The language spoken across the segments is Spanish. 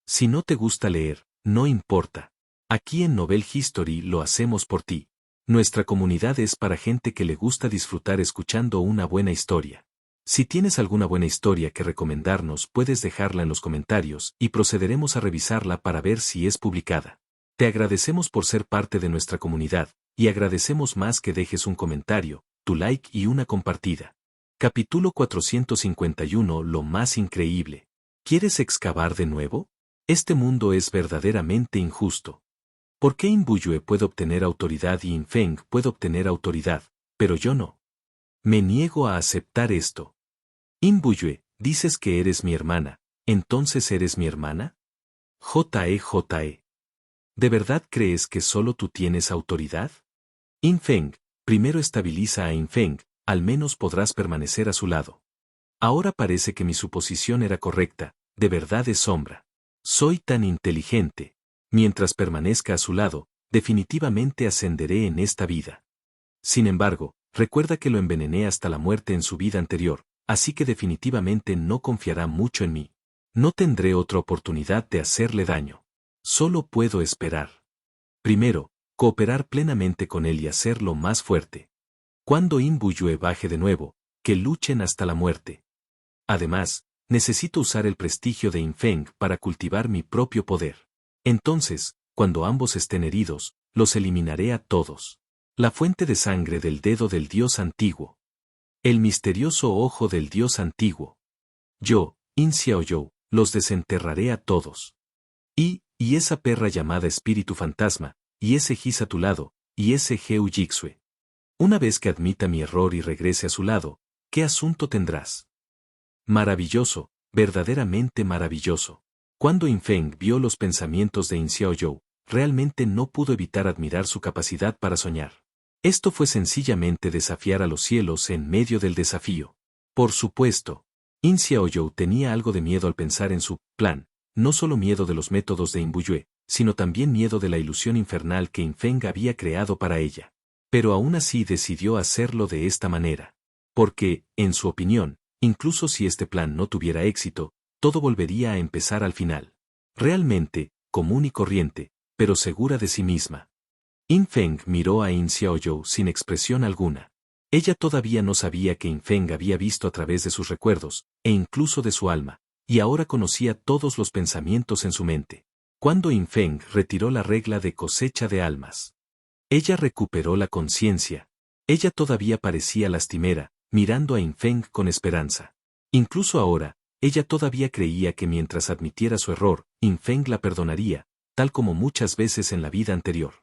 Si no te gusta leer, no importa. Aquí en Novel History lo hacemos por ti. Nuestra comunidad es para gente que le gusta disfrutar escuchando una buena historia. Si tienes alguna buena historia que recomendarnos, puedes dejarla en los comentarios y procederemos a revisarla para ver si es publicada. Te agradecemos por ser parte de nuestra comunidad, y agradecemos más que dejes un comentario, tu like y una compartida. Capítulo 451. Lo más increíble. ¿Quieres excavar de nuevo? Este mundo es verdaderamente injusto. ¿Por qué Inbuyue puede obtener autoridad y Infeng puede obtener autoridad, pero yo no? Me niego a aceptar esto. Inbuyue, dices que eres mi hermana, ¿entonces eres mi hermana? J.E. ¿De verdad crees que solo tú tienes autoridad? Infeng, primero estabiliza a Infeng, al menos podrás permanecer a su lado. Ahora parece que mi suposición era correcta, de verdad es sombra. Soy tan inteligente. Mientras permanezca a su lado, definitivamente ascenderé en esta vida. Sin embargo, recuerda que lo envenené hasta la muerte en su vida anterior, así que definitivamente no confiará mucho en mí. No tendré otra oportunidad de hacerle daño. Solo puedo esperar. Primero, cooperar plenamente con él y hacerlo más fuerte. Cuando Inbuyue baje de nuevo, que luchen hasta la muerte. Además, necesito usar el prestigio de Infeng para cultivar mi propio poder. Entonces, cuando ambos estén heridos, los eliminaré a todos. La fuente de sangre del dedo del dios antiguo. El misterioso ojo del dios antiguo. Yo, In Xiaoyou, los desenterraré a todos. Y esa perra llamada espíritu fantasma, y ese Gis a tu lado, y ese Heu Jixue. Una vez que admita mi error y regrese a su lado, ¿qué asunto tendrás? Maravilloso, verdaderamente maravilloso. Cuando Infeng vio los pensamientos de In Xiaoyou, realmente no pudo evitar admirar su capacidad para soñar. Esto fue sencillamente desafiar a los cielos en medio del desafío. Por supuesto, In Xiaoyou tenía algo de miedo al pensar en su plan, no solo miedo de los métodos de Inbuyue, sino también miedo de la ilusión infernal que Infeng había creado para ella. Pero aún así decidió hacerlo de esta manera. Porque, en su opinión, incluso si este plan no tuviera éxito, todo volvería a empezar al final. Realmente, común y corriente, pero segura de sí misma. Infeng miró a In Xiaoyou sin expresión alguna. Ella todavía no sabía que Infeng había visto a través de sus recuerdos, e incluso de su alma, y ahora conocía todos los pensamientos en su mente. Cuando Infeng retiró la regla de cosecha de almas, ella recuperó la conciencia. Ella todavía parecía lastimera, mirando a Infeng con esperanza. Incluso ahora, ella todavía creía que mientras admitiera su error, Infeng la perdonaría, tal como muchas veces en la vida anterior.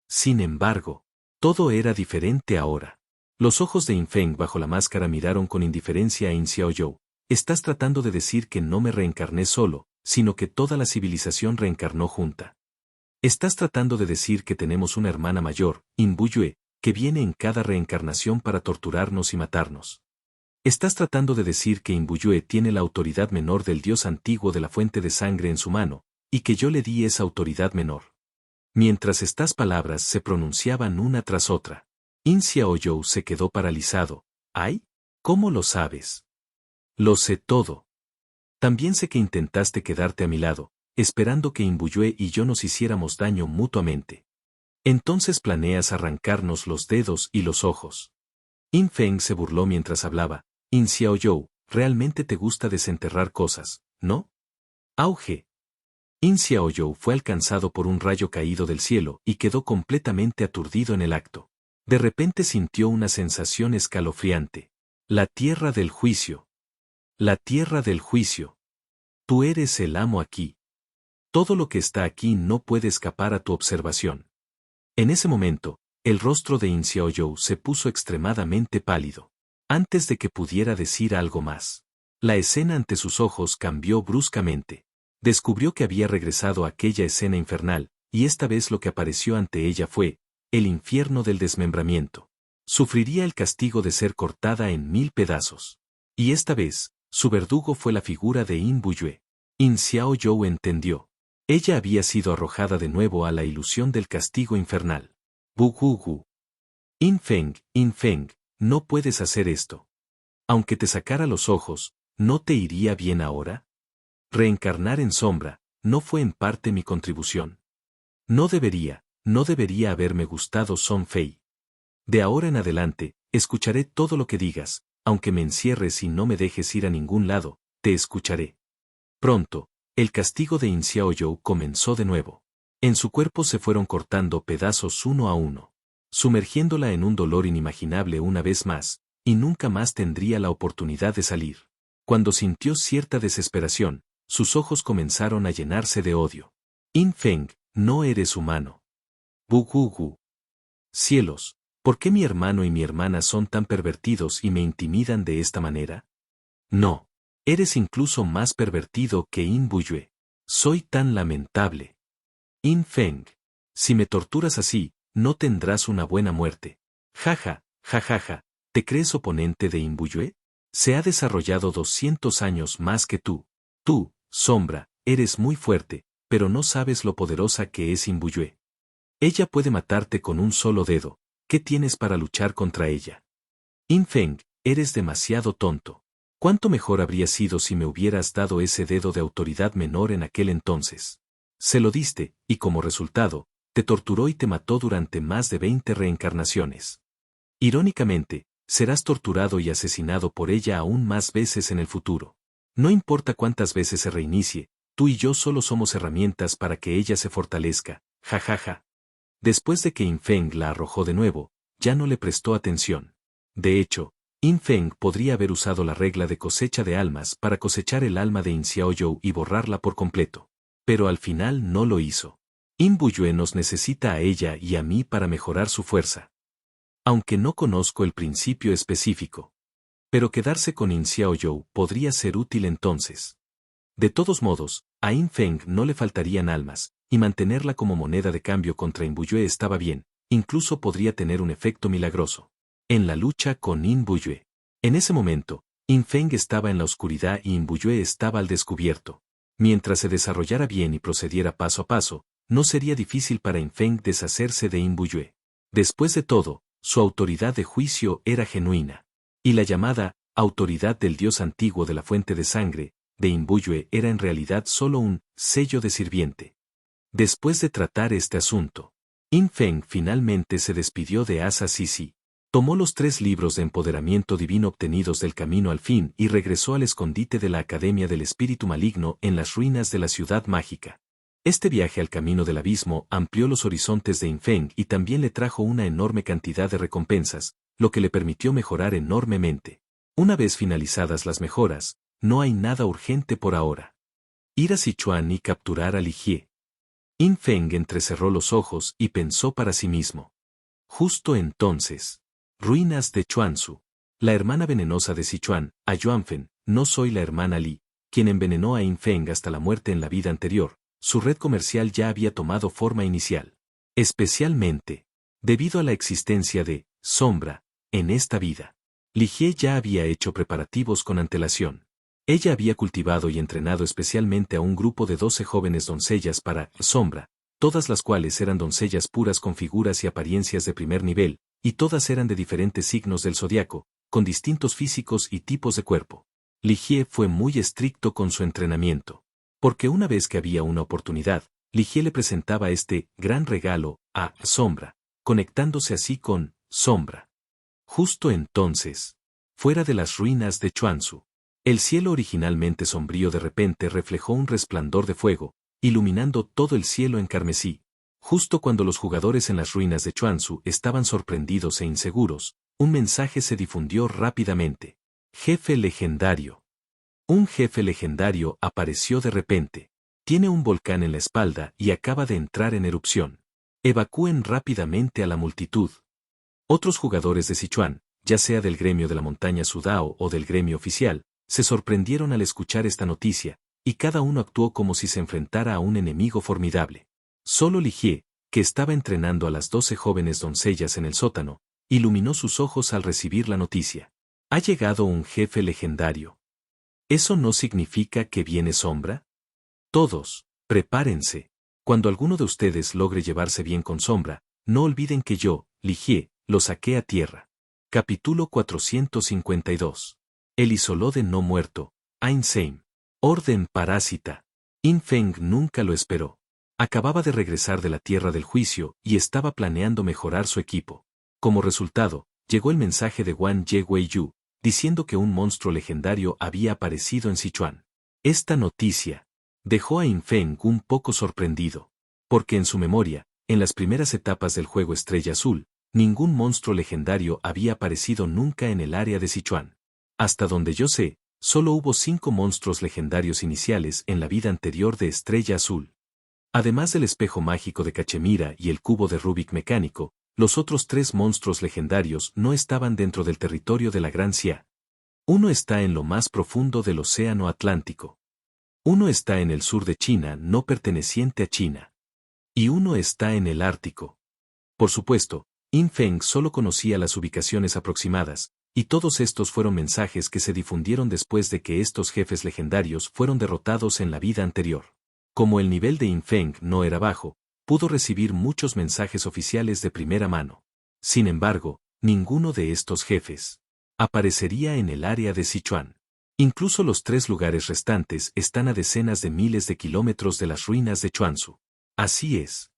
Sin embargo, todo era diferente ahora. Los ojos de Infeng bajo la máscara miraron con indiferencia a In Xiaoyou. Estás tratando de decir que no me reencarné solo, sino que toda la civilización reencarnó junta. Estás tratando de decir que tenemos una hermana mayor, Inbuyue, que viene en cada reencarnación para torturarnos y matarnos. Estás tratando de decir que Inbuyue tiene la autoridad menor del dios antiguo de la fuente de sangre en su mano, y que yo le di esa autoridad menor. Mientras estas palabras se pronunciaban una tras otra, In Xiaoyou se quedó paralizado. ¿Ay? ¿Cómo lo sabes? Lo sé todo. También sé que intentaste quedarte a mi lado, esperando que Inbuyue y yo nos hiciéramos daño mutuamente. Entonces planeas arrancarnos los dedos y los ojos. Infeng se burló mientras hablaba. In Xiaoyou, realmente te gusta desenterrar cosas, ¿no? Auge. In Xiaoyou fue alcanzado por un rayo caído del cielo y quedó completamente aturdido en el acto. De repente sintió una sensación escalofriante. La tierra del juicio. La tierra del juicio. Tú eres el amo aquí. Todo lo que está aquí no puede escapar a tu observación. En ese momento, el rostro de In Xiaoyou se puso extremadamente pálido. Antes de que pudiera decir algo más, la escena ante sus ojos cambió bruscamente. Descubrió que había regresado a aquella escena infernal, y esta vez lo que apareció ante ella fue el infierno del desmembramiento. Sufriría el castigo de ser cortada en 1000 pedazos. Y esta vez, su verdugo fue la figura de Inbuyue. In Xiaoyou entendió. Ella había sido arrojada de nuevo a la ilusión del castigo infernal. Bugugu. Infeng, no puedes hacer esto. Aunque te sacara los ojos, ¿no te iría bien ahora? Reencarnar en sombra, ¿no fue en parte mi contribución? No debería haberme gustado Song Fei. De ahora en adelante, escucharé todo lo que digas, aunque me encierres y no me dejes ir a ningún lado, te escucharé. Pronto, el castigo de In Xiaoyou comenzó de nuevo. En su cuerpo se fueron cortando pedazos uno a uno, sumergiéndola en un dolor inimaginable una vez más, y nunca más tendría la oportunidad de salir. Cuando sintió cierta desesperación, sus ojos comenzaron a llenarse de odio. In Feng, no eres humano. Bu gu gu. Cielos, ¿por qué mi hermano y mi hermana son tan pervertidos y me intimidan de esta manera? No. Eres incluso más pervertido que In Buyue. Soy tan lamentable. In Feng. Si me torturas así, no tendrás una buena muerte. Jaja, jajaja, ¿te crees oponente de In Buyue? Se ha desarrollado 200 años más que tú. Tú, Sombra, eres muy fuerte, pero no sabes lo poderosa que es In Buyue. Ella puede matarte con un solo dedo. ¿Qué tienes para luchar contra ella? In Feng, eres demasiado tonto. ¿Cuánto mejor habría sido si me hubieras dado ese dedo de autoridad menor en aquel entonces? Se lo diste, y como resultado, te torturó y te mató durante más de 20 reencarnaciones. Irónicamente, serás torturado y asesinado por ella aún más veces en el futuro. No importa cuántas veces se reinicie, tú y yo solo somos herramientas para que ella se fortalezca, jajaja. Después de que In Feng la arrojó de nuevo, ya no le prestó atención. De hecho, In Feng podría haber usado la regla de cosecha de almas para cosechar el alma de In Xiaoyou y borrarla por completo. Pero al final no lo hizo. In Buyue nos necesita a ella y a mí para mejorar su fuerza. Aunque no conozco el principio específico. Pero quedarse con In Xiaoyou podría ser útil entonces. De todos modos, a In Feng no le faltarían almas, y mantenerla como moneda de cambio contra In Buyue estaba bien, incluso podría tener un efecto milagroso. En la lucha con In Buyue. En ese momento, In Feng estaba en la oscuridad y In Buyue estaba al descubierto. Mientras se desarrollara bien y procediera paso a paso, no sería difícil para In Feng deshacerse de In Buyue. Después de todo, su autoridad de juicio era genuina. Y la llamada autoridad del dios antiguo de la fuente de sangre, de In Buyue era en realidad solo un sello de sirviente. Después de tratar este asunto, In Feng finalmente se despidió de Asa Sisi. Tomó los 3 libros de empoderamiento divino obtenidos del camino al fin y regresó al escondite de la Academia del Espíritu Maligno en las ruinas de la ciudad mágica. Este viaje al camino del abismo amplió los horizontes de In Feng y también le trajo una enorme cantidad de recompensas, lo que le permitió mejorar enormemente. Una vez finalizadas las mejoras, no hay nada urgente por ahora. Ir a Sichuan y capturar a Li Jie. In Feng entrecerró los ojos y pensó para sí mismo. Justo entonces. Ruinas de Chuanzu. La hermana venenosa de Sichuan, a Yuanfen, no soy la hermana Li, quien envenenó a In Feng hasta la muerte en la vida anterior. Su red comercial ya había tomado forma inicial. Especialmente, debido a la existencia de Sombra en esta vida. Li Jie ya había hecho preparativos con antelación. Ella había cultivado y entrenado especialmente a un grupo de 12 jóvenes doncellas para Sombra, todas las cuales eran doncellas puras con figuras y apariencias de primer nivel, y todas eran de diferentes signos del zodiaco, con distintos físicos y tipos de cuerpo. Li Jie fue muy estricto con su entrenamiento. Porque una vez que había una oportunidad, Li Jie le presentaba este gran regalo a Sombra, conectándose así con Sombra. Justo entonces, fuera de las ruinas de Chuanzu, el cielo originalmente sombrío de repente reflejó un resplandor de fuego, iluminando todo el cielo en carmesí. Justo cuando los jugadores en las ruinas de Chuanzu estaban sorprendidos e inseguros, un mensaje se difundió rápidamente. Jefe legendario. Un jefe legendario apareció de repente. Tiene un volcán en la espalda y acaba de entrar en erupción. Evacúen rápidamente a la multitud. Otros jugadores de Sichuan, ya sea del gremio de la montaña Sudao o del gremio oficial, se sorprendieron al escuchar esta noticia, y cada uno actuó como si se enfrentara a un enemigo formidable. Solo Li Jie, que estaba entrenando a las 12 jóvenes doncellas en el sótano, iluminó sus ojos al recibir la noticia. Ha llegado un jefe legendario. ¿Eso no significa que viene Sombra? Todos, prepárense. Cuando alguno de ustedes logre llevarse bien con Sombra, no olviden que yo, Li Jie, lo saqué a tierra. Capítulo 452. El Isolode no muerto, Ain Seim. Orden parásita. In Feng nunca lo esperó. Acababa de regresar de la Tierra del Juicio y estaba planeando mejorar su equipo. Como resultado, llegó el mensaje de Wang Ye Weiyu, diciendo que un monstruo legendario había aparecido en Sichuan. Esta noticia dejó a In Feng un poco sorprendido, porque en su memoria, en las primeras etapas del juego Estrella Azul, ningún monstruo legendario había aparecido nunca en el área de Sichuan. Hasta donde yo sé, solo hubo 5 monstruos legendarios iniciales en la vida anterior de Estrella Azul. Además del espejo mágico de Cachemira y el cubo de Rubik mecánico, los otros 3 monstruos legendarios no estaban dentro del territorio de la Gran Xia. Uno está en lo más profundo del Océano Atlántico. Uno está en el sur de China no perteneciente a China. Y uno está en el Ártico. Por supuesto, In Feng solo conocía las ubicaciones aproximadas, y todos estos fueron mensajes que se difundieron después de que estos jefes legendarios fueron derrotados en la vida anterior. Como el nivel de In Feng no era bajo, pudo recibir muchos mensajes oficiales de primera mano. Sin embargo, ninguno de estos jefes aparecería en el área de Sichuan. Incluso los 3 lugares restantes están a decenas de miles de kilómetros de las ruinas de Chuanzu. Así es.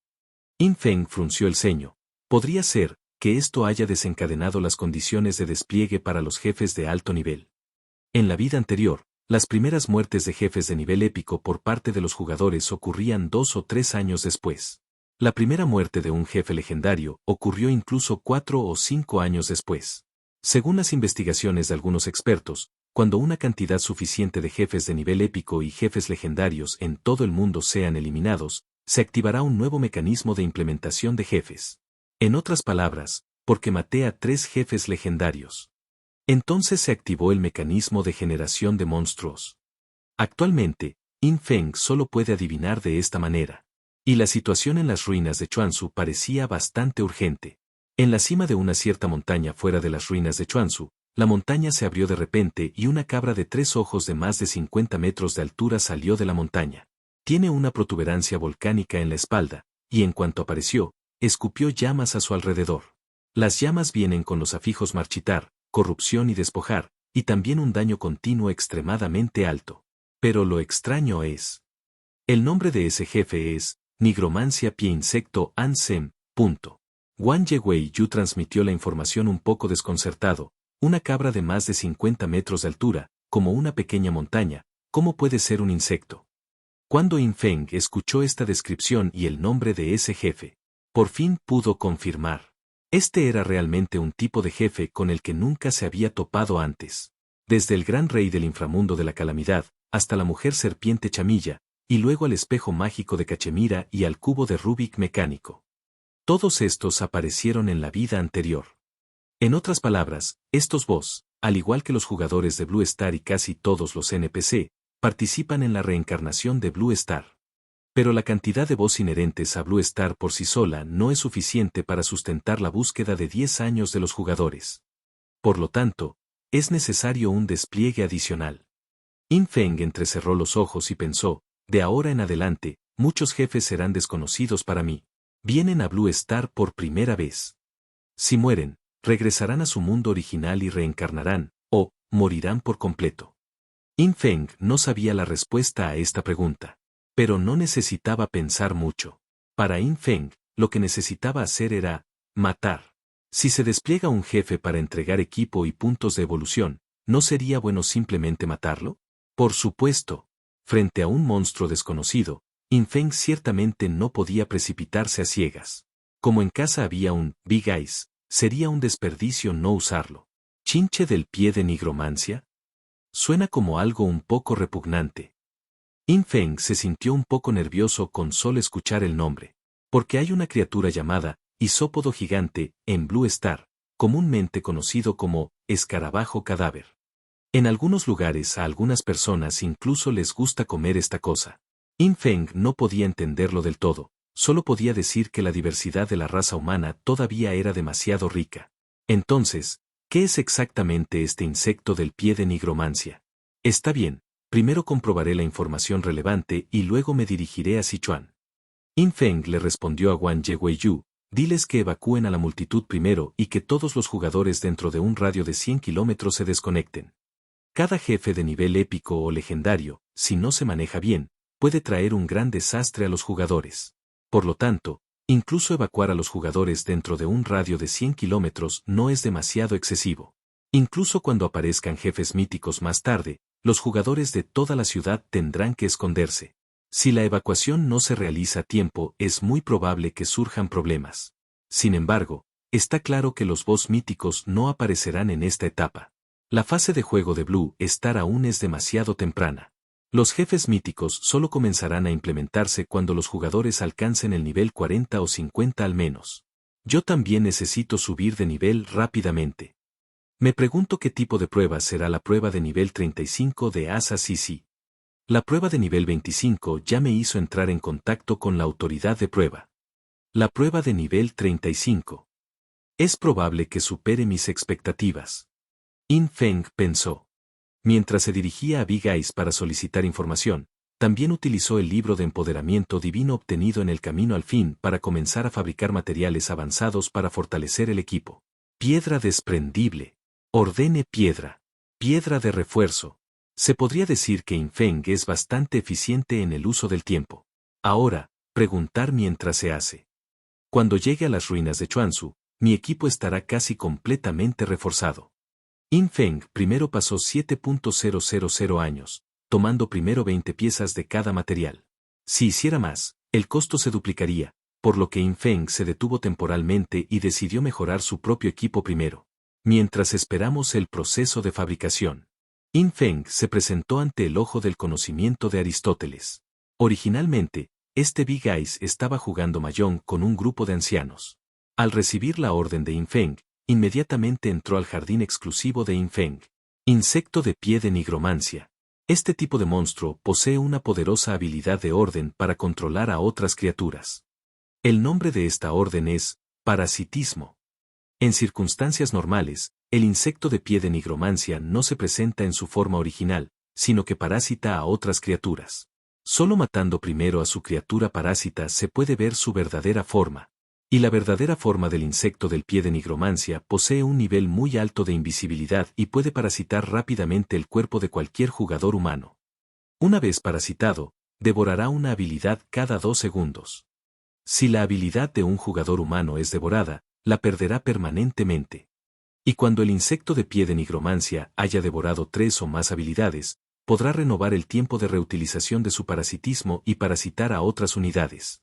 In Feng frunció el ceño. Podría ser que esto haya desencadenado las condiciones de despliegue para los jefes de alto nivel. En la vida anterior, las primeras muertes de jefes de nivel épico por parte de los jugadores ocurrían 2 o 3 años después. La primera muerte de un jefe legendario ocurrió incluso 4 o 5 años después. Según las investigaciones de algunos expertos, cuando una cantidad suficiente de jefes de nivel épico y jefes legendarios en todo el mundo sean eliminados, se activará un nuevo mecanismo de implementación de jefes. En otras palabras, porque maté a 3 jefes legendarios. Entonces se activó el mecanismo de generación de monstruos. Actualmente, In Feng solo puede adivinar de esta manera. Y la situación en las ruinas de Chuanzu parecía bastante urgente. En la cima de una cierta montaña fuera de las ruinas de Chuanzu, la montaña se abrió de repente y una cabra de 3 ojos de más de 50 metros de altura salió de la montaña. Tiene una protuberancia volcánica en la espalda, y en cuanto apareció, escupió llamas a su alrededor. Las llamas vienen con los afijos marchitar, corrupción y despojar, y también un daño continuo extremadamente alto. Pero lo extraño es. El nombre de ese jefe es Nigromancia Pie Insecto Ansem. Wang Ye Weiyu transmitió la información un poco desconcertado. Una cabra de más de 50 metros de altura, como una pequeña montaña, ¿cómo puede ser un insecto? Cuando In Feng escuchó esta descripción y el nombre de ese jefe, por fin pudo confirmar. Este era realmente un tipo de jefe con el que nunca se había topado antes. Desde el gran rey del inframundo de la calamidad, hasta la mujer serpiente Chamilla, y luego al espejo mágico de Cachemira y al cubo de Rubik mecánico. Todos estos aparecieron en la vida anterior. En otras palabras, estos boss, al igual que los jugadores de Blue Star y casi todos los NPC, participan en la reencarnación de Blue Star. Pero la cantidad de boss inherentes a Blue Star por sí sola no es suficiente para sustentar la búsqueda de 10 años de los jugadores. Por lo tanto, es necesario un despliegue adicional. In Feng entrecerró los ojos y pensó, de ahora en adelante, muchos jefes serán desconocidos para mí. Vienen a Blue Star por primera vez. Si mueren, regresarán a su mundo original y reencarnarán, o morirán por completo. In Feng no sabía la respuesta a esta pregunta, pero no necesitaba pensar mucho. Para In Feng, lo que necesitaba hacer era matar. Si se despliega un jefe para entregar equipo y puntos de evolución, ¿no sería bueno simplemente matarlo? Por supuesto. Frente a un monstruo desconocido, In Feng ciertamente no podía precipitarse a ciegas. Como en casa había un Big Eyes, sería un desperdicio no usarlo. ¿Chinche del pie de nigromancia? Suena como algo un poco repugnante. In Feng se sintió un poco nervioso con solo escuchar el nombre, porque hay una criatura llamada Isópodo gigante en Blue Star, comúnmente conocido como escarabajo cadáver. En algunos lugares a algunas personas incluso les gusta comer esta cosa. In Feng no podía entenderlo del todo, solo podía decir que la diversidad de la raza humana todavía era demasiado rica. Entonces, ¿qué es exactamente este insecto del pie de nigromancia? Está bien, primero comprobaré la información relevante y luego me dirigiré a Sichuan. In Feng le respondió a Wang Ye Weiyu, diles que evacúen a la multitud primero y que todos los jugadores dentro de un radio de 100 kilómetros se desconecten. Cada jefe de nivel épico o legendario, si no se maneja bien, puede traer un gran desastre a los jugadores. Por lo tanto, incluso evacuar a los jugadores dentro de un radio de 100 kilómetros no es demasiado excesivo. Incluso cuando aparezcan jefes míticos más tarde, los jugadores de toda la ciudad tendrán que esconderse. Si la evacuación no se realiza a tiempo, es muy probable que surjan problemas. Sin embargo, está claro que los boss míticos no aparecerán en esta etapa. La fase de juego de Blue Star aún es demasiado temprana. Los jefes míticos solo comenzarán a implementarse cuando los jugadores alcancen el nivel 40 o 50 al menos. Yo también necesito subir de nivel rápidamente. Me pregunto qué tipo de prueba será la prueba de nivel 35 de ASA CC. La prueba de nivel 25 ya me hizo entrar en contacto con la autoridad de prueba. La prueba de nivel 35. Es probable que supere mis expectativas. In Feng pensó. Mientras se dirigía a Big Eyes para solicitar información, también utilizó el libro de empoderamiento divino obtenido en el camino al fin para comenzar a fabricar materiales avanzados para fortalecer el equipo. Piedra desprendible. Ordene piedra. Piedra de refuerzo. Se podría decir que In Feng es bastante eficiente en el uso del tiempo. Ahora, preguntar mientras se hace. Cuando llegue a las ruinas de Chuanzu, mi equipo estará casi completamente reforzado. In Feng primero pasó 7.000 años, tomando primero 20 piezas de cada material. Si hiciera más, el costo se duplicaría, por lo que In Feng se detuvo temporalmente y decidió mejorar su propio equipo primero. Mientras esperamos el proceso de fabricación, In Feng se presentó ante el ojo del conocimiento de Aristóteles. Originalmente, este Big Eyes estaba jugando mahjong con un grupo de ancianos. Al recibir la orden de In Feng, inmediatamente entró al jardín exclusivo de In Feng. Insecto de pie de nigromancia. Este tipo de monstruo posee una poderosa habilidad de orden para controlar a otras criaturas. El nombre de esta orden es parasitismo. En circunstancias normales, el insecto de pie de nigromancia no se presenta en su forma original, sino que parasita a otras criaturas. Solo matando primero a su criatura parásita se puede ver su verdadera forma. Y la verdadera forma del insecto del pie de nigromancia posee un nivel muy alto de invisibilidad y puede parasitar rápidamente el cuerpo de cualquier jugador humano. Una vez parasitado, devorará una habilidad cada 2 segundos. Si la habilidad de un jugador humano es devorada, la perderá permanentemente. Y cuando el insecto de pie de nigromancia haya devorado 3 o más habilidades, podrá renovar el tiempo de reutilización de su parasitismo y parasitar a otras unidades.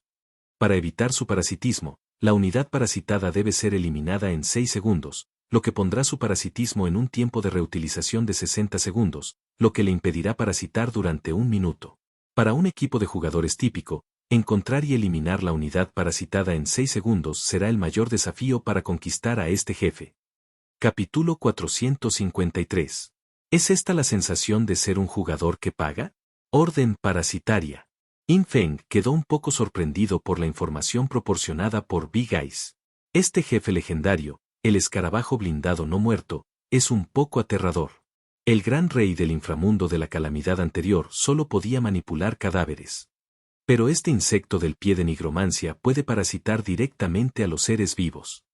Para evitar su parasitismo, la unidad parasitada debe ser eliminada en 6 segundos, lo que pondrá su parasitismo en un tiempo de reutilización de 60 segundos, lo que le impedirá parasitar durante 1 minuto. Para un equipo de jugadores típico, encontrar y eliminar la unidad parasitada en 6 segundos será el mayor desafío para conquistar a este jefe. Capítulo 453. ¿Es esta la sensación de ser un jugador que paga? Orden parasitaria. In Feng quedó un poco sorprendido por la información proporcionada por Big Eyes. Este jefe legendario, el escarabajo blindado no muerto, es un poco aterrador. El gran rey del inframundo de la calamidad anterior solo podía manipular cadáveres. Pero este insecto del pie de nigromancia puede parasitar directamente a los seres vivos.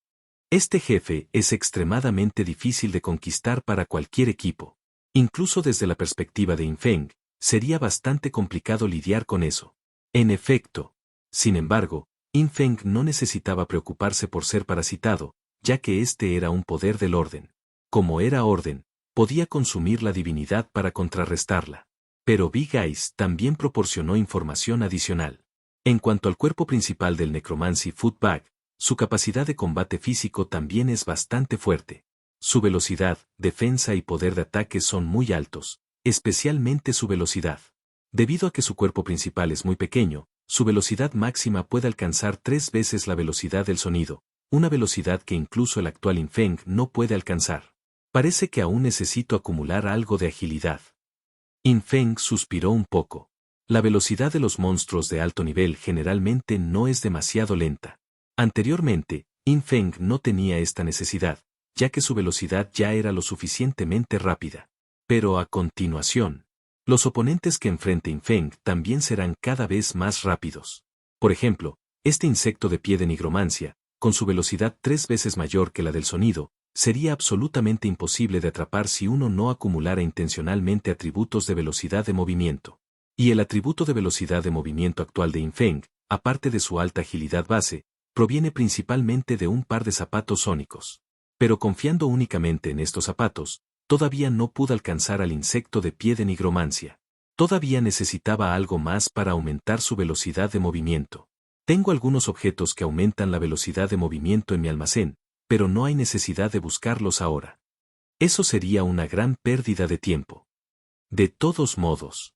Este jefe es extremadamente difícil de conquistar para cualquier equipo. Incluso desde la perspectiva de In Feng, sería bastante complicado lidiar con eso. En efecto. Sin embargo, In Feng no necesitaba preocuparse por ser parasitado, ya que este era un poder del orden. Como era orden, podía consumir la divinidad para contrarrestarla. Pero Big Eyes también proporcionó información adicional. En cuanto al cuerpo principal del Necromancy Footbag, su capacidad de combate físico también es bastante fuerte. Su velocidad, defensa y poder de ataque son muy altos, especialmente su velocidad. Debido a que su cuerpo principal es muy pequeño, su velocidad máxima puede alcanzar 3 veces la velocidad del sonido, una velocidad que incluso el actual In Feng no puede alcanzar. Parece que aún necesito acumular algo de agilidad. In Feng suspiró un poco. La velocidad de los monstruos de alto nivel generalmente no es demasiado lenta. Anteriormente, In Feng no tenía esta necesidad, ya que su velocidad ya era lo suficientemente rápida. Pero a continuación, los oponentes que enfrente In Feng también serán cada vez más rápidos. Por ejemplo, este insecto de pie de nigromancia, con su velocidad 3 veces mayor que la del sonido, sería absolutamente imposible de atrapar si uno no acumulara intencionalmente atributos de velocidad de movimiento. Y el atributo de velocidad de movimiento actual de Infeng, aparte de su alta agilidad base, proviene principalmente de un par de zapatos sónicos. Pero confiando únicamente en estos zapatos, todavía no pudo alcanzar al insecto de pie de nigromancia. Todavía necesitaba algo más para aumentar su velocidad de movimiento. Tengo algunos objetos que aumentan la velocidad de movimiento en mi almacén, pero no hay necesidad de buscarlos ahora. Eso sería una gran pérdida de tiempo. De todos modos,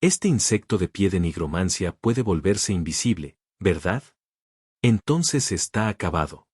este insecto de pie de nigromancia puede volverse invisible, ¿verdad? Entonces está acabado.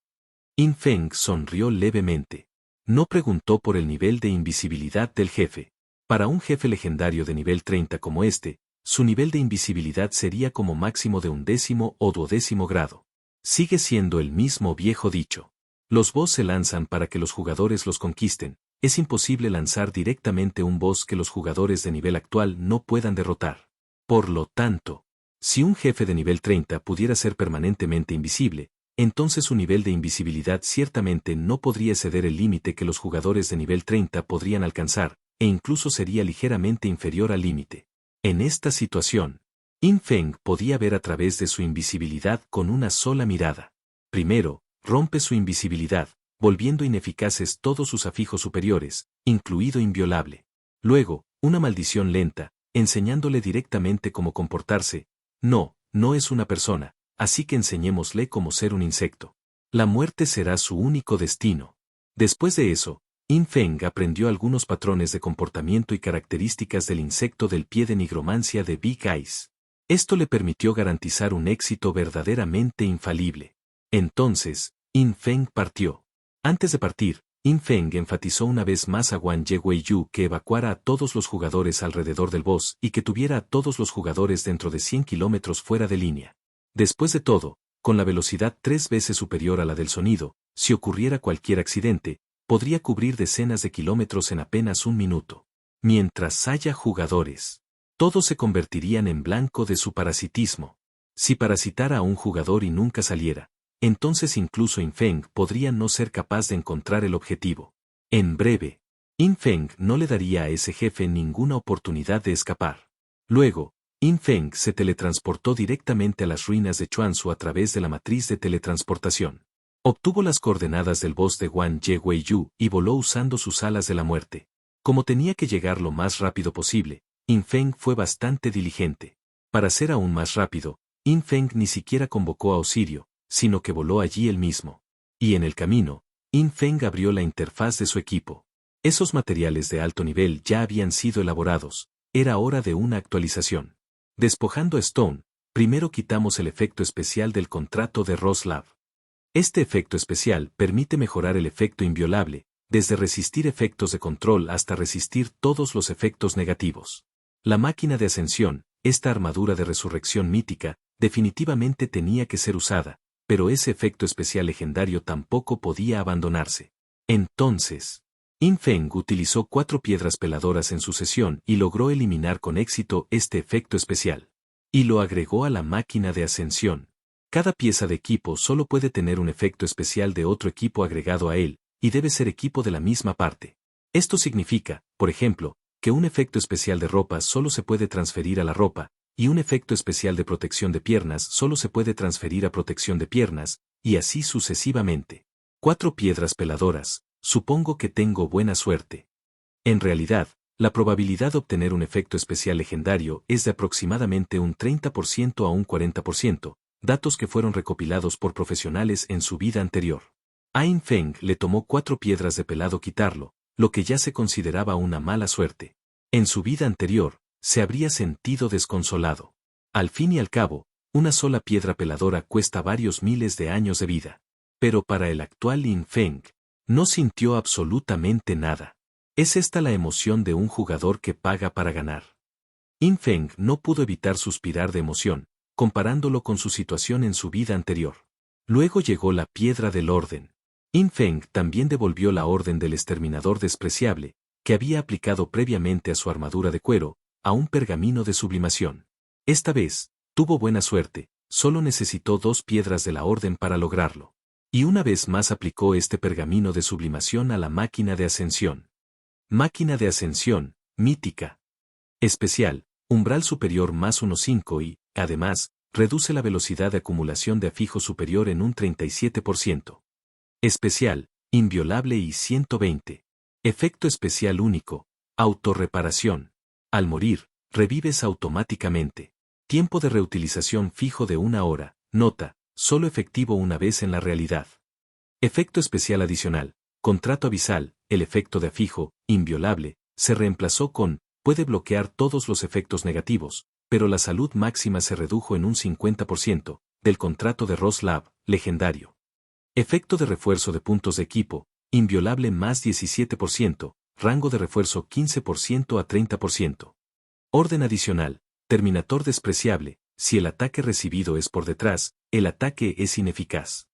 Infeng sonrió levemente. No preguntó por el nivel de invisibilidad del jefe. Para un jefe legendario de nivel 30 como este, su nivel de invisibilidad sería como máximo de 11º o 12º grado. Sigue siendo el mismo viejo dicho. Los boss se lanzan para que los jugadores los conquisten. Es imposible lanzar directamente un boss que los jugadores de nivel actual no puedan derrotar. Por lo tanto, si un jefe de nivel 30 pudiera ser permanentemente invisible, entonces su nivel de invisibilidad ciertamente no podría exceder el límite que los jugadores de nivel 30 podrían alcanzar, e incluso sería ligeramente inferior al límite. En esta situación, Infeng podía ver a través de su invisibilidad con una sola mirada. Primero, rompe su invisibilidad, volviendo ineficaces todos sus afijos superiores, incluido inviolable. Luego, una maldición lenta, enseñándole directamente cómo comportarse. No es una persona, así que enseñémosle cómo ser un insecto. La muerte será su único destino. Después de eso, Infeng aprendió algunos patrones de comportamiento y características del insecto del pie de nigromancia de Big Eyes. Esto le permitió garantizar un éxito verdaderamente infalible. Entonces, Infeng partió. Antes de partir, Infeng enfatizó una vez más a Wang Ye-Wei-Yu que evacuara a todos los jugadores alrededor del boss y que tuviera a todos los jugadores dentro de 100 kilómetros fuera de línea. Después de todo, con la velocidad 3 veces superior a la del sonido, si ocurriera cualquier accidente, podría cubrir decenas de kilómetros en apenas un minuto. Mientras haya jugadores, todos se convertirían en blanco de su parasitismo. Si parasitara a un jugador y nunca saliera, entonces incluso Infeng podría no ser capaz de encontrar el objetivo. En breve, Infeng no le daría a ese jefe ninguna oportunidad de escapar. Luego, Infeng se teletransportó directamente a las ruinas de Chuanzu a través de la matriz de teletransportación. Obtuvo las coordenadas del boss de Wang Ye-Wei-Yu y voló usando sus alas de la muerte. Como tenía que llegar lo más rápido posible, Infeng fue bastante diligente. Para ser aún más rápido, Infeng ni siquiera convocó a Osirio, sino que voló allí él mismo. Y en el camino, Infeng abrió la interfaz de su equipo. Esos materiales de alto nivel ya habían sido elaborados, era hora de una actualización. Despojando a Stone, primero quitamos el efecto especial del contrato de Roslav. Este efecto especial permite mejorar el efecto inviolable, desde resistir efectos de control hasta resistir todos los efectos negativos. La máquina de ascensión, esta armadura de resurrección mítica, definitivamente tenía que ser usada, pero ese efecto especial legendario tampoco podía abandonarse. Entonces, Infeng utilizó 4 piedras peladoras en sucesión y logró eliminar con éxito este efecto especial. Y lo agregó a la máquina de ascensión. Cada pieza de equipo solo puede tener un efecto especial de otro equipo agregado a él, y debe ser equipo de la misma parte. Esto significa, por ejemplo, que un efecto especial de ropa solo se puede transferir a la ropa, y un efecto especial de protección de piernas solo se puede transferir a protección de piernas, y así sucesivamente. 4 piedras peladoras, supongo que tengo buena suerte. En realidad, la probabilidad de obtener un efecto especial legendario es de aproximadamente un 30% a un 40%, datos que fueron recopilados por profesionales en su vida anterior. A Infeng le tomó 4 piedras de pelado quitarlo, lo que ya se consideraba una mala suerte. En su vida anterior, se habría sentido desconsolado. Al fin y al cabo, una sola piedra peladora cuesta varios miles de años de vida. Pero para el actual Infeng, no sintió absolutamente nada. ¿Es esta la emoción de un jugador que paga para ganar? Infeng no pudo evitar suspirar de emoción, comparándolo con su situación en su vida anterior. Luego llegó la piedra del orden. Infeng también devolvió la orden del exterminador despreciable, que había aplicado previamente a su armadura de cuero, a un pergamino de sublimación. Esta vez, tuvo buena suerte, solo necesitó 2 piedras de la orden para lograrlo. Y una vez más aplicó este pergamino de sublimación a la máquina de ascensión. Máquina de ascensión, mítica. Especial, umbral superior más 1,5 y, además, reduce la velocidad de acumulación de afijo superior en un 37%. Especial, inviolable y 120. Efecto especial único, autorreparación. Al morir, revives automáticamente. Tiempo de reutilización fijo de 1 hora, nota, solo efectivo una vez en la realidad. Efecto especial adicional, contrato abisal, el efecto de afijo, inviolable, se reemplazó con, puede bloquear todos los efectos negativos, pero la salud máxima se redujo en un 50%, del contrato de Roslab, legendario. Efecto de refuerzo de puntos de equipo, inviolable más 17%, rango de refuerzo 15% a 30%. Orden adicional, terminator despreciable, si el ataque recibido es por detrás, el ataque es ineficaz.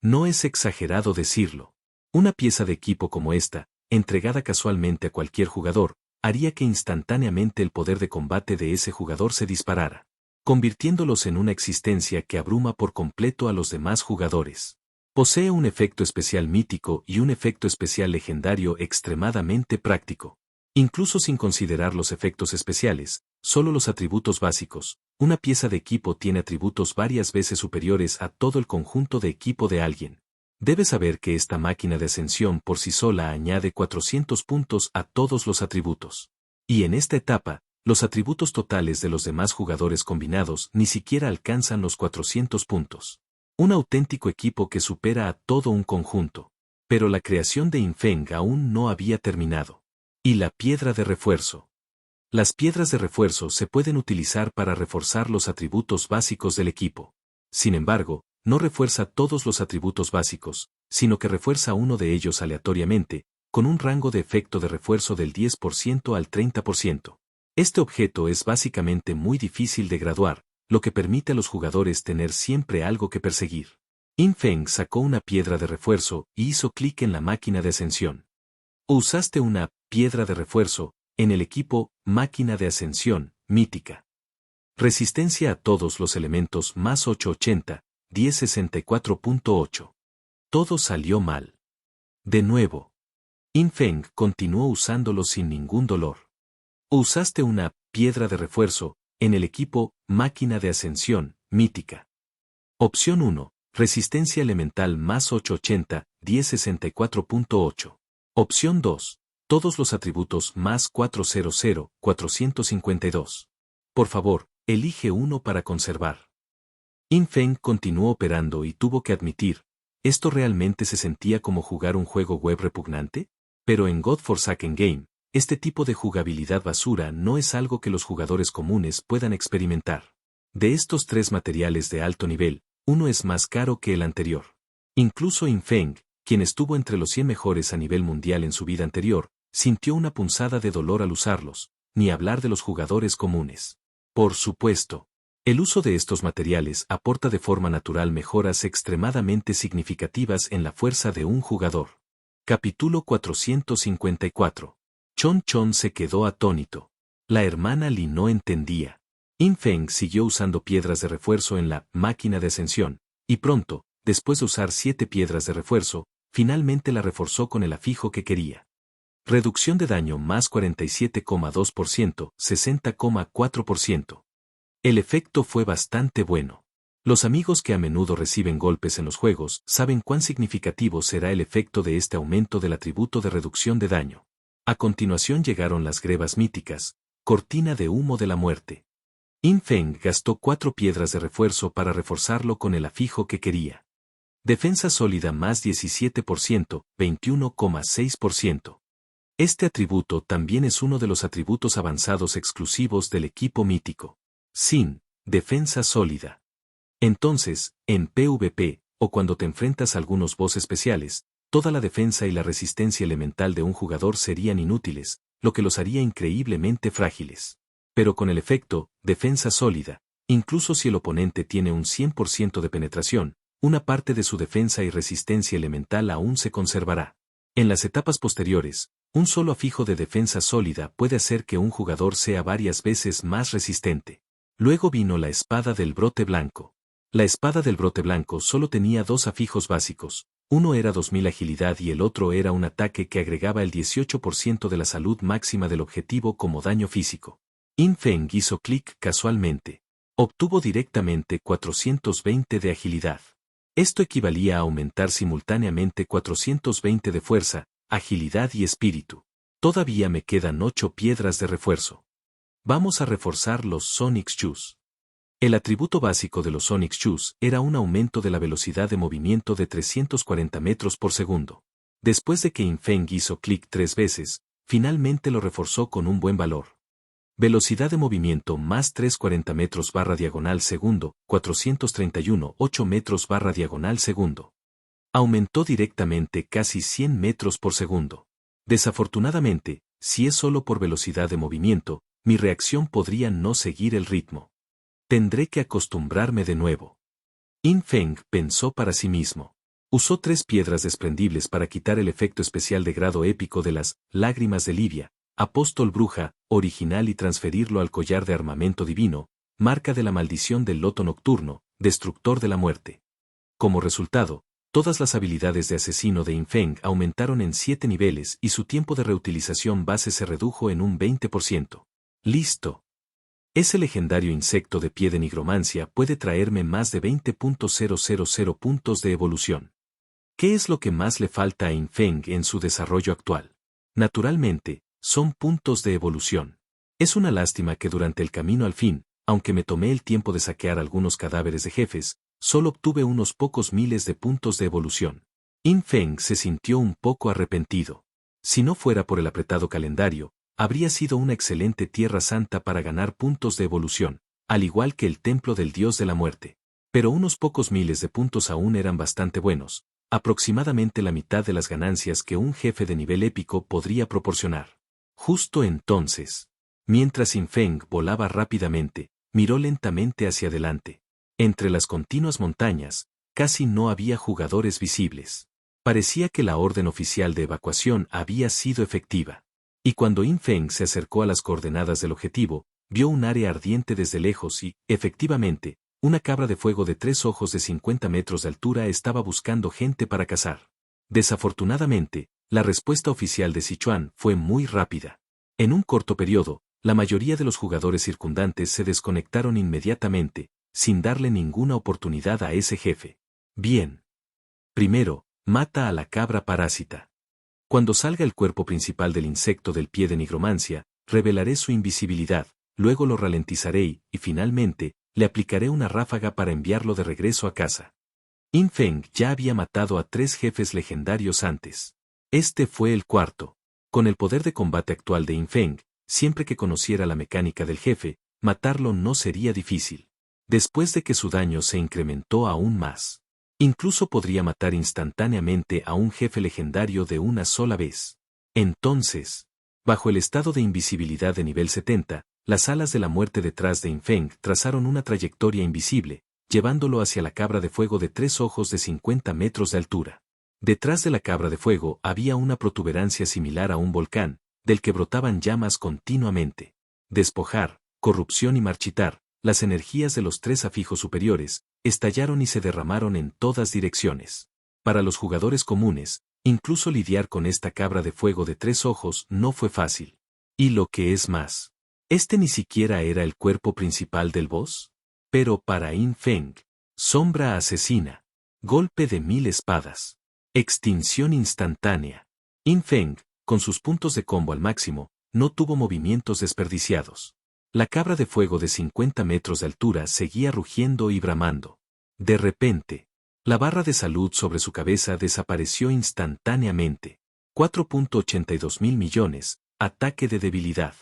No es exagerado decirlo. Una pieza de equipo como esta, entregada casualmente a cualquier jugador, haría que instantáneamente el poder de combate de ese jugador se disparara, convirtiéndolos en una existencia que abruma por completo a los demás jugadores. Posee un efecto especial mítico y un efecto especial legendario extremadamente práctico. Incluso sin considerar los efectos especiales, solo los atributos básicos, una pieza de equipo tiene atributos varias veces superiores a todo el conjunto de equipo de alguien. Debes saber que esta máquina de ascensión por sí sola añade 400 puntos a todos los atributos. Y en esta etapa, los atributos totales de los demás jugadores combinados ni siquiera alcanzan los 400 puntos. Un auténtico equipo que supera a todo un conjunto. Pero la creación de Infeng aún no había terminado. Y la piedra de refuerzo. Las piedras de refuerzo se pueden utilizar para reforzar los atributos básicos del equipo. Sin embargo, no refuerza todos los atributos básicos, sino que refuerza uno de ellos aleatoriamente, con un rango de efecto de refuerzo del 10% al 30%. Este objeto es básicamente muy difícil de graduar, lo que permite a los jugadores tener siempre algo que perseguir. Infeng sacó una piedra de refuerzo y hizo clic en la máquina de ascensión. Usaste una piedra de refuerzo en el equipo máquina de ascensión mítica. Resistencia a todos los elementos más 880, 1064.8. Todo salió mal. De nuevo. Infeng continuó usándolo sin ningún dolor. Usaste una piedra de refuerzo en el equipo máquina de ascensión mítica. Opción 1. Resistencia elemental más 880, 1064.8. Opción 2. Todos los atributos más 400, 452. Por favor, elige uno para conservar. Infeng continuó operando y tuvo que admitir, ¿esto realmente se sentía como jugar un juego web repugnante? Pero en God Forsaken Game, este tipo de jugabilidad basura no es algo que los jugadores comunes puedan experimentar. De estos 3 materiales de alto nivel, uno es más caro que el anterior. Incluso Infeng, quien estuvo entre los 100 mejores a nivel mundial en su vida anterior, sintió una punzada de dolor al usarlos, ni hablar de los jugadores comunes. Por supuesto, el uso de estos materiales aporta de forma natural mejoras extremadamente significativas en la fuerza de un jugador. Capítulo 454. Chon Chon se quedó atónito. La hermana Li no entendía. Infeng siguió usando piedras de refuerzo en la máquina de ascensión, y pronto, después de usar 7 piedras de refuerzo, finalmente la reforzó con el afijo que quería. Reducción de daño más 47,2%, 60,4%. El efecto fue bastante bueno. Los amigos que a menudo reciben golpes en los juegos saben cuán significativo será el efecto de este aumento del atributo de reducción de daño. A continuación llegaron las grebas míticas, cortina de humo de la muerte. Infeng gastó 4 piedras de refuerzo para reforzarlo con el afijo que quería. Defensa sólida más 17%, 21,6%. Este atributo también es uno de los atributos avanzados exclusivos del equipo mítico. Sin defensa sólida. Entonces, en PvP, o cuando te enfrentas a algunos boss especiales, toda la defensa y la resistencia elemental de un jugador serían inútiles, lo que los haría increíblemente frágiles. Pero con el efecto, defensa sólida, incluso si el oponente tiene un 100% de penetración, una parte de su defensa y resistencia elemental aún se conservará. En las etapas posteriores, un solo afijo de defensa sólida puede hacer que un jugador sea varias veces más resistente. Luego vino la espada del brote blanco. La espada del brote blanco solo tenía 2 afijos básicos, uno era 2000 agilidad y el otro era un ataque que agregaba el 18% de la salud máxima del objetivo como daño físico. Feng hizo clic casualmente. Obtuvo directamente 420 de agilidad. Esto equivalía a aumentar simultáneamente 420 de fuerza, agilidad y espíritu. Todavía me quedan 8 piedras de refuerzo. Vamos a reforzar los Sonic Shoes. El atributo básico de los Sonic Shoes era un aumento de la velocidad de movimiento de 340 metros por segundo. Después de que Feng hizo clic 3 veces, finalmente lo reforzó con un buen valor. Velocidad de movimiento más 340 metros barra diagonal segundo, 431, 8 metros barra diagonal segundo. Aumentó directamente casi 100 metros por segundo. Desafortunadamente, si es solo por velocidad de movimiento, mi reacción podría no seguir el ritmo. Tendré que acostumbrarme de nuevo. Feng pensó para sí mismo. Usó 3 piedras desprendibles para quitar el efecto especial de grado épico de las lágrimas de Livia, apóstol bruja, original y transferirlo al collar de armamento divino, marca de la maldición del loto nocturno, destructor de la muerte. Como resultado, todas las habilidades de asesino de Feng aumentaron en 7 niveles y su tiempo de reutilización base se redujo en un 20%. Listo. Ese legendario insecto de pie de nigromancia puede traerme más de 20.000 puntos de evolución. ¿Qué es lo que más le falta a Feng en su desarrollo actual? Naturalmente, son puntos de evolución. Es una lástima que durante el camino al fin, aunque me tomé el tiempo de saquear algunos cadáveres de jefes, solo obtuve unos pocos miles de puntos de evolución. Feng se sintió un poco arrepentido. Si no fuera por el apretado calendario, habría sido una excelente tierra santa para ganar puntos de evolución, al igual que el templo del dios de la muerte. Pero unos pocos miles de puntos aún eran bastante buenos, aproximadamente la mitad de las ganancias que un jefe de nivel épico podría proporcionar. Justo entonces, mientras Feng volaba rápidamente, miró lentamente hacia adelante. Entre las continuas montañas, casi no había jugadores visibles. Parecía que la orden oficial de evacuación había sido efectiva. Y cuando Feng se acercó a las coordenadas del objetivo, vio un área ardiente desde lejos y, efectivamente, una cabra de fuego de 3 ojos de 50 metros de altura estaba buscando gente para cazar. Desafortunadamente, la respuesta oficial de Sichuan fue muy rápida. En un corto periodo, la mayoría de los jugadores circundantes se desconectaron inmediatamente, sin darle ninguna oportunidad a ese jefe. Bien. Primero, mata a la cabra parásita. Cuando salga el cuerpo principal del insecto del pie de nigromancia, revelaré su invisibilidad, luego lo ralentizaré y, finalmente, le aplicaré una ráfaga para enviarlo de regreso a casa. Feng ya había matado a 3 jefes legendarios antes. Este fue el cuarto. Con el poder de combate actual de Feng, siempre que conociera la mecánica del jefe, matarlo no sería difícil. Después de que su daño se incrementó aún más. Incluso podría matar instantáneamente a un jefe legendario de una sola vez. Entonces, bajo el estado de invisibilidad de nivel 70, las alas de la muerte detrás de Feng trazaron una trayectoria invisible, llevándolo hacia la cabra de fuego de 3 ojos de 50 metros de altura. Detrás de la cabra de fuego había una protuberancia similar a un volcán, del que brotaban llamas continuamente. Despojar, corrupción y marchitar, las energías de los 3 afijos superiores, estallaron y se derramaron en todas direcciones. Para los jugadores comunes, incluso lidiar con esta cabra de fuego de 3 ojos no fue fácil. Y lo que es más, ¿este ni siquiera era el cuerpo principal del boss? Pero para Feng, sombra asesina, golpe de 1000 espadas, extinción instantánea. Feng, con sus puntos de combo al máximo, no tuvo movimientos desperdiciados. La cabra de fuego de 50 metros de altura seguía rugiendo y bramando. De repente, la barra de salud sobre su cabeza desapareció instantáneamente. 4.82 mil millones, ataque de debilidad.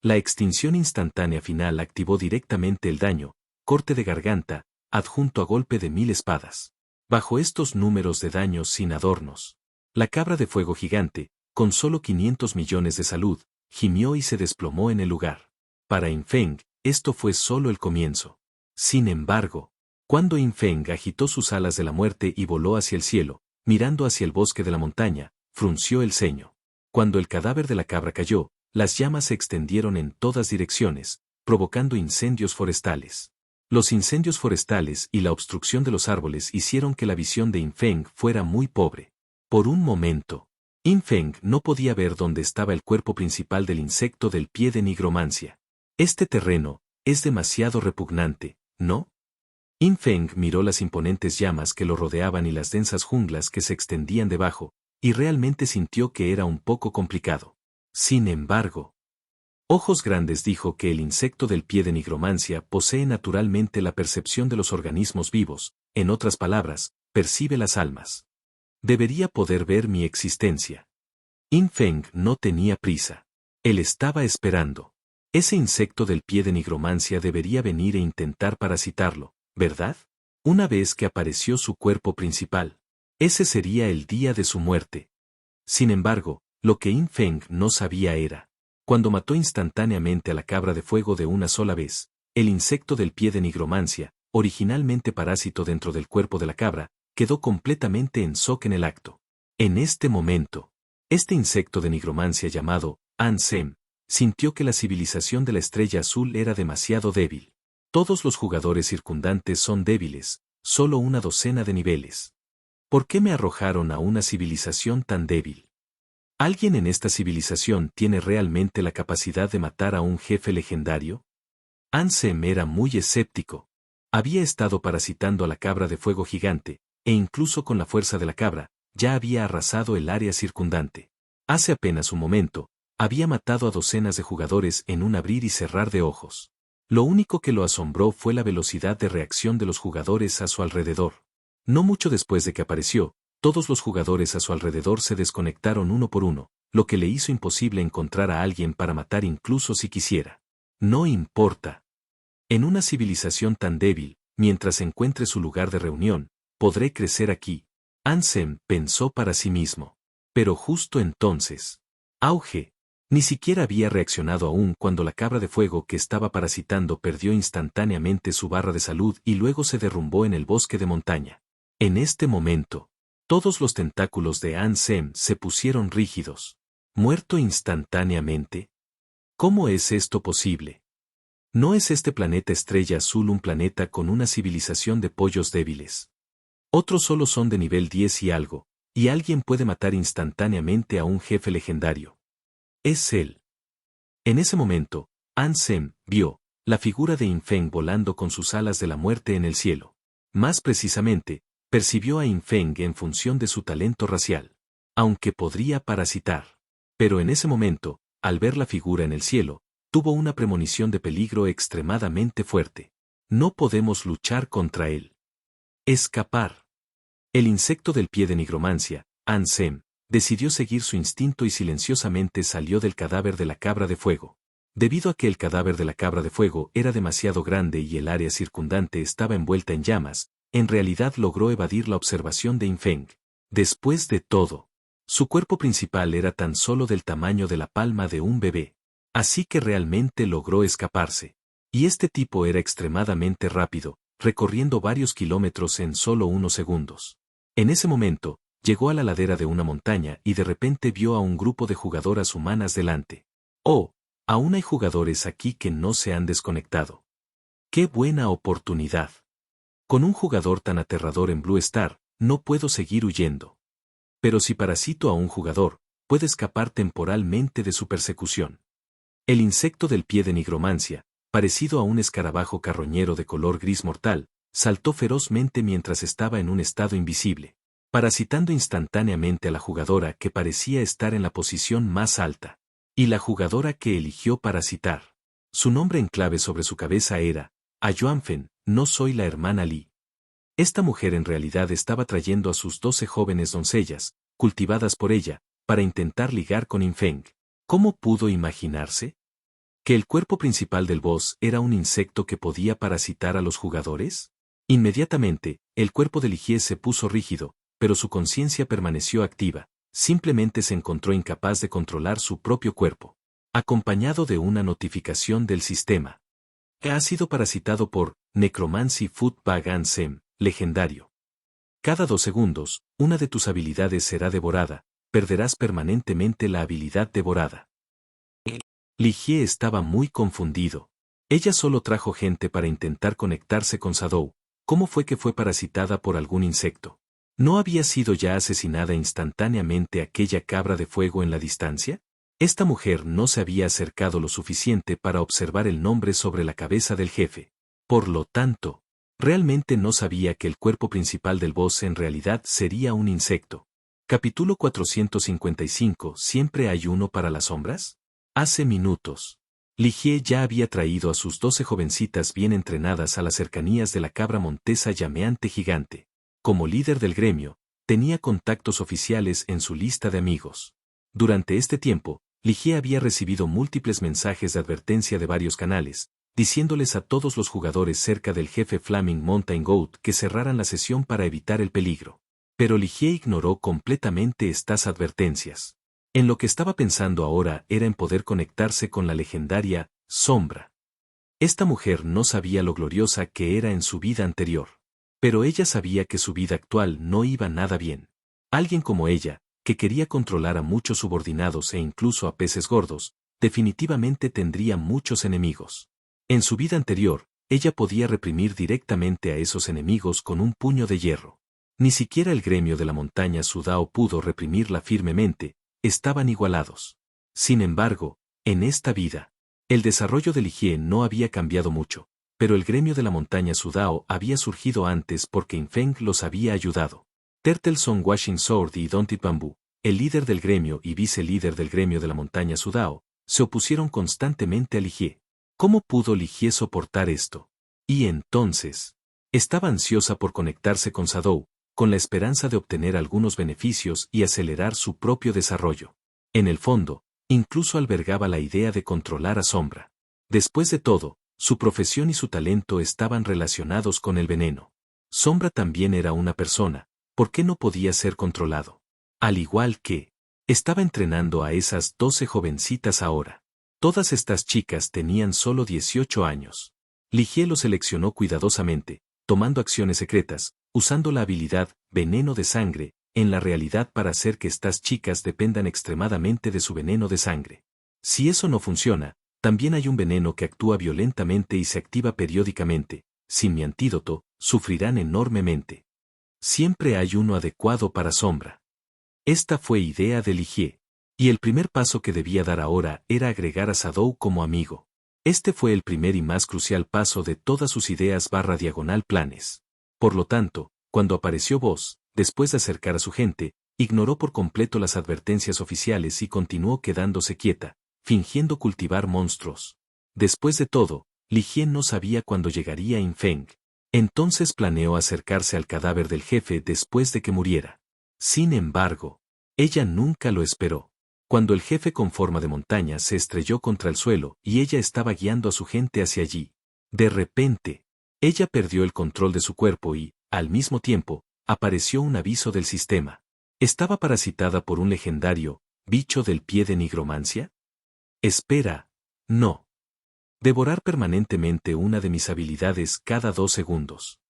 La extinción instantánea final activó directamente el daño, corte de garganta, adjunto a golpe de 1000 espadas. Bajo estos números de daños sin adornos, la cabra de fuego gigante, con solo 500 millones de salud, gimió y se desplomó en el lugar. Para Feng, esto fue solo el comienzo. Sin embargo, cuando Feng agitó sus alas de la muerte y voló hacia el cielo, mirando hacia el bosque de la montaña, frunció el ceño. Cuando el cadáver de la cabra cayó, las llamas se extendieron en todas direcciones, provocando incendios forestales. Los incendios forestales y la obstrucción de los árboles hicieron que la visión de Feng fuera muy pobre. Por un momento, Feng no podía ver dónde estaba el cuerpo principal del insecto del pie de nigromancia. Este terreno es demasiado repugnante, ¿no? In Feng miró las imponentes llamas que lo rodeaban y las densas junglas que se extendían debajo, y realmente sintió que era un poco complicado. Sin embargo, Ojos Grandes dijo que el insecto del pie de nigromancia posee naturalmente la percepción de los organismos vivos, en otras palabras, percibe las almas. Debería poder ver mi existencia. In Feng no tenía prisa. Él estaba esperando. Ese insecto del pie de nigromancia debería venir e intentar parasitarlo, ¿verdad? Una vez que apareció su cuerpo principal. Ese sería el día de su muerte. Sin embargo, lo que In Feng no sabía era, cuando mató instantáneamente a la cabra de fuego de una sola vez, el insecto del pie de nigromancia, originalmente parásito dentro del cuerpo de la cabra, quedó completamente en shock en el acto. En este momento, este insecto de nigromancia llamado Ansem, sintió que la civilización de la estrella azul era demasiado débil. Todos los jugadores circundantes son débiles, solo una docena de niveles. ¿Por qué me arrojaron a una civilización tan débil? ¿Alguien en esta civilización tiene realmente la capacidad de matar a un jefe legendario? Ansem era muy escéptico. Había estado parasitando a la cabra de fuego gigante, e incluso con la fuerza de la cabra, ya había arrasado el área circundante. Hace apenas un momento, había matado a docenas de jugadores en un abrir y cerrar de ojos. Lo único que lo asombró fue la velocidad de reacción de los jugadores a su alrededor. No mucho después de que apareció, todos los jugadores a su alrededor se desconectaron uno por uno, lo que le hizo imposible encontrar a alguien para matar incluso si quisiera. No importa. En una civilización tan débil, mientras encuentre su lugar de reunión, podré crecer aquí. Ansem pensó para sí mismo. Pero justo entonces. Auge. Ni siquiera había reaccionado aún cuando la cabra de fuego que estaba parasitando perdió instantáneamente su barra de salud y luego se derrumbó en el bosque de montaña. En este momento, todos los tentáculos de Ansem se pusieron rígidos. ¿Muerto instantáneamente? ¿Cómo es esto posible? ¿No es este planeta estrella azul un planeta con una civilización de pollos débiles? Otros solo son de nivel 10 y algo, y alguien puede matar instantáneamente a un jefe legendario. Es él. En ese momento, Ansem vio la figura de In Feng volando con sus alas de la muerte en el cielo. Más precisamente, percibió a In Feng en función de su talento racial. Aunque podría parasitar. Pero en ese momento, al ver la figura en el cielo, tuvo una premonición de peligro extremadamente fuerte. No podemos luchar contra él. Escapar. El insecto del pie de nigromancia, Ansem, decidió seguir su instinto y silenciosamente salió del cadáver de la cabra de fuego. Debido a que el cadáver de la cabra de fuego era demasiado grande y el área circundante estaba envuelta en llamas, en realidad logró evadir la observación de In Feng. Después de todo, su cuerpo principal era tan solo del tamaño de la palma de un bebé. Así que realmente logró escaparse. Y este tipo era extremadamente rápido, recorriendo varios kilómetros en solo unos segundos. En ese momento, llegó a la ladera de una montaña y de repente vio a un grupo de jugadoras humanas delante. ¡Oh! Aún hay jugadores aquí que no se han desconectado. ¡Qué buena oportunidad! Con un jugador tan aterrador en Blue Star, no puedo seguir huyendo. Pero si parasito a un jugador, puede escapar temporalmente de su persecución. El insecto del pie de nigromancia, parecido a un escarabajo carroñero de color gris mortal, saltó ferozmente mientras estaba en un estado invisible, parasitando instantáneamente a la jugadora que parecía estar en la posición más alta. Y la jugadora que eligió parasitar. Su nombre en clave sobre su cabeza era, Ayuanfen, no soy la hermana Li. Esta mujer en realidad estaba trayendo a sus 12 jóvenes doncellas, cultivadas por ella, para intentar ligar con In Feng. ¿Cómo pudo imaginarse? ¿Que el cuerpo principal del boss era un insecto que podía parasitar a los jugadores? Inmediatamente, el cuerpo de Ligie se puso rígido, pero su conciencia permaneció activa, simplemente se encontró incapaz de controlar su propio cuerpo. Acompañado de una notificación del sistema. Ha sido parasitado por Necromancy Food Bag Ansem, legendario. Cada 2 segundos, una de tus habilidades será devorada, perderás permanentemente la habilidad devorada. Ligie estaba muy confundido. Ella solo trajo gente para intentar conectarse con Sadou. ¿Cómo fue que fue parasitada por algún insecto? ¿No había sido ya asesinada instantáneamente aquella cabra de fuego en la distancia? Esta mujer no se había acercado lo suficiente para observar el nombre sobre la cabeza del jefe. Por lo tanto, realmente no sabía que el cuerpo principal del boss en realidad sería un insecto. Capítulo 455. ¿Siempre hay uno para las sombras? Hace minutos, Ligier ya había traído a sus 12 jovencitas bien entrenadas a las cercanías de la cabra montesa llameante gigante. Como líder del gremio, tenía contactos oficiales en su lista de amigos. Durante este tiempo, Ligier había recibido múltiples mensajes de advertencia de varios canales, diciéndoles a todos los jugadores cerca del jefe Flaming Mountain Goat que cerraran la sesión para evitar el peligro. Pero Ligier ignoró completamente estas advertencias. En lo que estaba pensando ahora era en poder conectarse con la legendaria Sombra. Esta mujer no sabía lo gloriosa que era en su vida anterior. Pero ella sabía que su vida actual no iba nada bien. Alguien como ella, que quería controlar a muchos subordinados e incluso a peces gordos, definitivamente tendría muchos enemigos. En su vida anterior, ella podía reprimir directamente a esos enemigos con un puño de hierro. Ni siquiera el gremio de la montaña Sudao pudo reprimirla firmemente, estaban igualados. Sin embargo, en esta vida, el desarrollo de Ligier no había cambiado mucho, pero el gremio de la montaña Sudao había surgido antes porque Infeng los había ayudado. Turtleson Washing Sword y Daunted Bamboo, el líder del gremio y vice-líder del gremio de la montaña Sudao, se opusieron constantemente a Ligier. ¿Cómo pudo Ligier soportar esto? Y entonces, estaba ansiosa por conectarse con Sadou, con la esperanza de obtener algunos beneficios y acelerar su propio desarrollo. En el fondo, incluso albergaba la idea de controlar a Sombra. Después de todo, su profesión y su talento estaban relacionados con el veneno. Sombra también era una persona. ¿Por qué no podía ser controlado? Al igual que, estaba entrenando a esas 12 jovencitas ahora. Todas estas chicas tenían solo 18 años. Ligier lo seleccionó cuidadosamente, tomando acciones secretas, usando la habilidad veneno de sangre, en la realidad para hacer que estas chicas dependan extremadamente de su veneno de sangre. Si eso no funciona, también hay un veneno que actúa violentamente y se activa periódicamente. Sin mi antídoto, sufrirán enormemente. Siempre hay uno adecuado para Sombra. Esta fue idea de Ligier. Y el primer paso que debía dar ahora era agregar a Sadou como amigo. Este fue el primer y más crucial paso de todas sus ideas/planes. Por lo tanto, cuando apareció Boss, después de acercar a su gente, ignoró por completo las advertencias oficiales y continuó quedándose quieta, fingiendo cultivar monstruos. Después de todo, Ligier no sabía cuándo llegaría Infeng. Entonces planeó acercarse al cadáver del jefe después de que muriera. Sin embargo, ella nunca lo esperó. Cuando el jefe con forma de montaña se estrelló contra el suelo y ella estaba guiando a su gente hacia allí, de repente, ella perdió el control de su cuerpo y, al mismo tiempo, apareció un aviso del sistema. ¿Estaba parasitada por un legendario bicho del pie de nigromancia? Espera, no. Devorar permanentemente una de mis habilidades cada 2 segundos.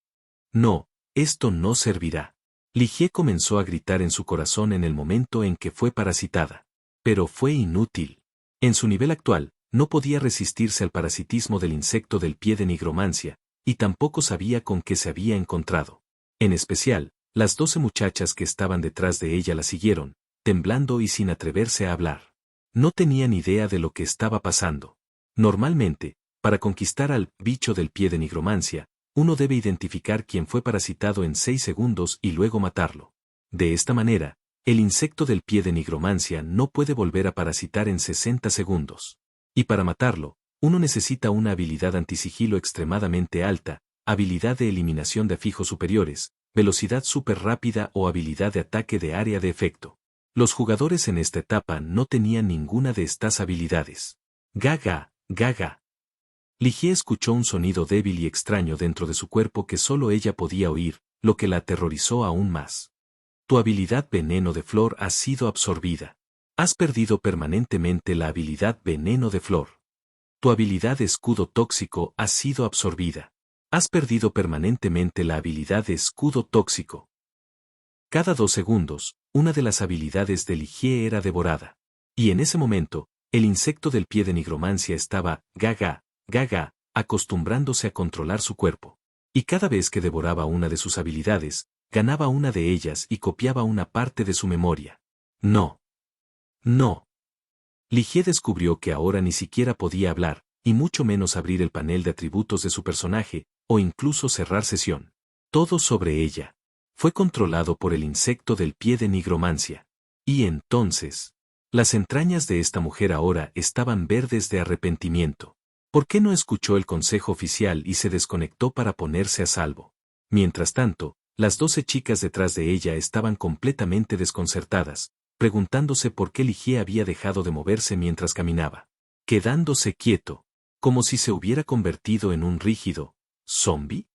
No, esto no servirá. Ligier comenzó a gritar en su corazón en el momento en que fue parasitada. Pero fue inútil. En su nivel actual, no podía resistirse al parasitismo del insecto del pie de nigromancia, y tampoco sabía con qué se había encontrado. En especial, las 12 muchachas que estaban detrás de ella la siguieron, temblando y sin atreverse a hablar. No tenían idea de lo que estaba pasando. Normalmente, para conquistar al bicho del pie de nigromancia, uno debe identificar quién fue parasitado en 6 segundos y luego matarlo. De esta manera, el insecto del pie de nigromancia no puede volver a parasitar en 60 segundos. Y para matarlo, uno necesita una habilidad antisigilo extremadamente alta, habilidad de eliminación de afijos superiores, velocidad súper rápida o habilidad de ataque de área de efecto. Los jugadores en esta etapa no tenían ninguna de estas habilidades. Gaga, gaga. Ligier escuchó un sonido débil y extraño dentro de su cuerpo que solo ella podía oír, lo que la aterrorizó aún más. Tu habilidad veneno de flor ha sido absorbida. Has perdido permanentemente la habilidad veneno de flor. Tu habilidad escudo tóxico ha sido absorbida. Has perdido permanentemente la habilidad escudo tóxico. Cada 2 segundos, una de las habilidades de Ligier era devorada. Y en ese momento, el insecto del pie de nigromancia estaba, gaga, gaga, acostumbrándose a controlar su cuerpo. Y cada vez que devoraba una de sus habilidades, ganaba una de ellas y copiaba una parte de su memoria. No. No. Ligier descubrió que ahora ni siquiera podía hablar, y mucho menos abrir el panel de atributos de su personaje, o incluso cerrar sesión. Todo sobre ella. Fue controlado por el insecto del pie de nigromancia. Y entonces, las entrañas de esta mujer ahora estaban verdes de arrepentimiento. ¿Por qué no escuchó el consejo oficial y se desconectó para ponerse a salvo? Mientras tanto, las 12 chicas detrás de ella estaban completamente desconcertadas, preguntándose por qué Ligier había dejado de moverse mientras caminaba, quedándose quieto, como si se hubiera convertido en un rígido ¿zombie?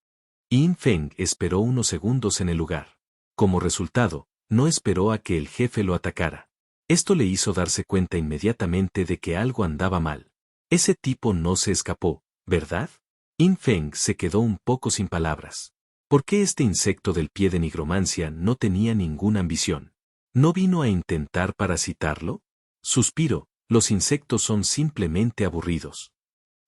Yin Feng esperó unos segundos en el lugar. Como resultado, no esperó a que el jefe lo atacara. Esto le hizo darse cuenta inmediatamente de que algo andaba mal. Ese tipo no se escapó, ¿verdad? Yin Feng se quedó un poco sin palabras. ¿Por qué este insecto del pie de nigromancia no tenía ninguna ambición? ¿No vino a intentar parasitarlo? Suspiro, los insectos son simplemente aburridos.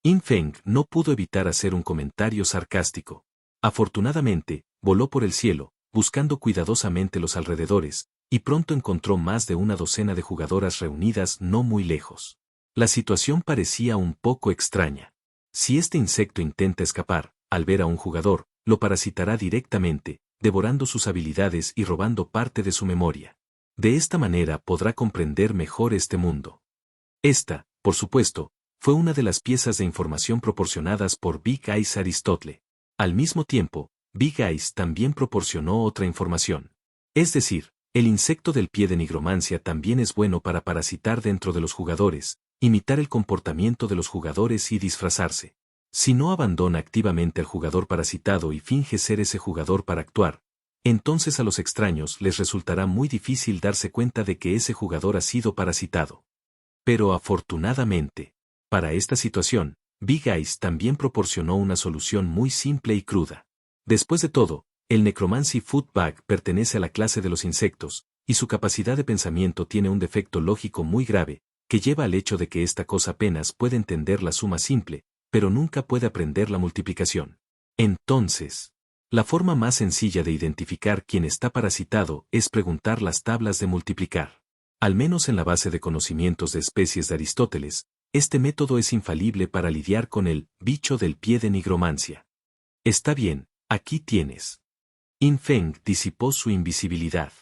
Yin Feng no pudo evitar hacer un comentario sarcástico. Afortunadamente, voló por el cielo, buscando cuidadosamente los alrededores, y pronto encontró más de una docena de jugadoras reunidas no muy lejos. La situación parecía un poco extraña. Si este insecto intenta escapar, al ver a un jugador, lo parasitará directamente, devorando sus habilidades y robando parte de su memoria. De esta manera podrá comprender mejor este mundo. Esta, por supuesto, fue una de las piezas de información proporcionadas por Big Eyes Aristotle. Al mismo tiempo, Big Eyes también proporcionó otra información. Es decir, el insecto del pie de nigromancia también es bueno para parasitar dentro de los jugadores, imitar el comportamiento de los jugadores y disfrazarse. Si no abandona activamente al jugador parasitado y finge ser ese jugador para actuar, entonces a los extraños les resultará muy difícil darse cuenta de que ese jugador ha sido parasitado. Pero afortunadamente, para esta situación, Big Eyes también proporcionó una solución muy simple y cruda. Después de todo, el Necromancy Food Bag pertenece a la clase de los insectos, y su capacidad de pensamiento tiene un defecto lógico muy grave, que lleva al hecho de que esta cosa apenas puede entender la suma simple, pero nunca puede aprender la multiplicación. Entonces, la forma más sencilla de identificar quién está parasitado es preguntar las tablas de multiplicar. Al menos en la base de conocimientos de especies de Aristóteles, este método es infalible para lidiar con el bicho del pie de nigromancia. Está bien, aquí tienes. Yin Feng disipó su invisibilidad.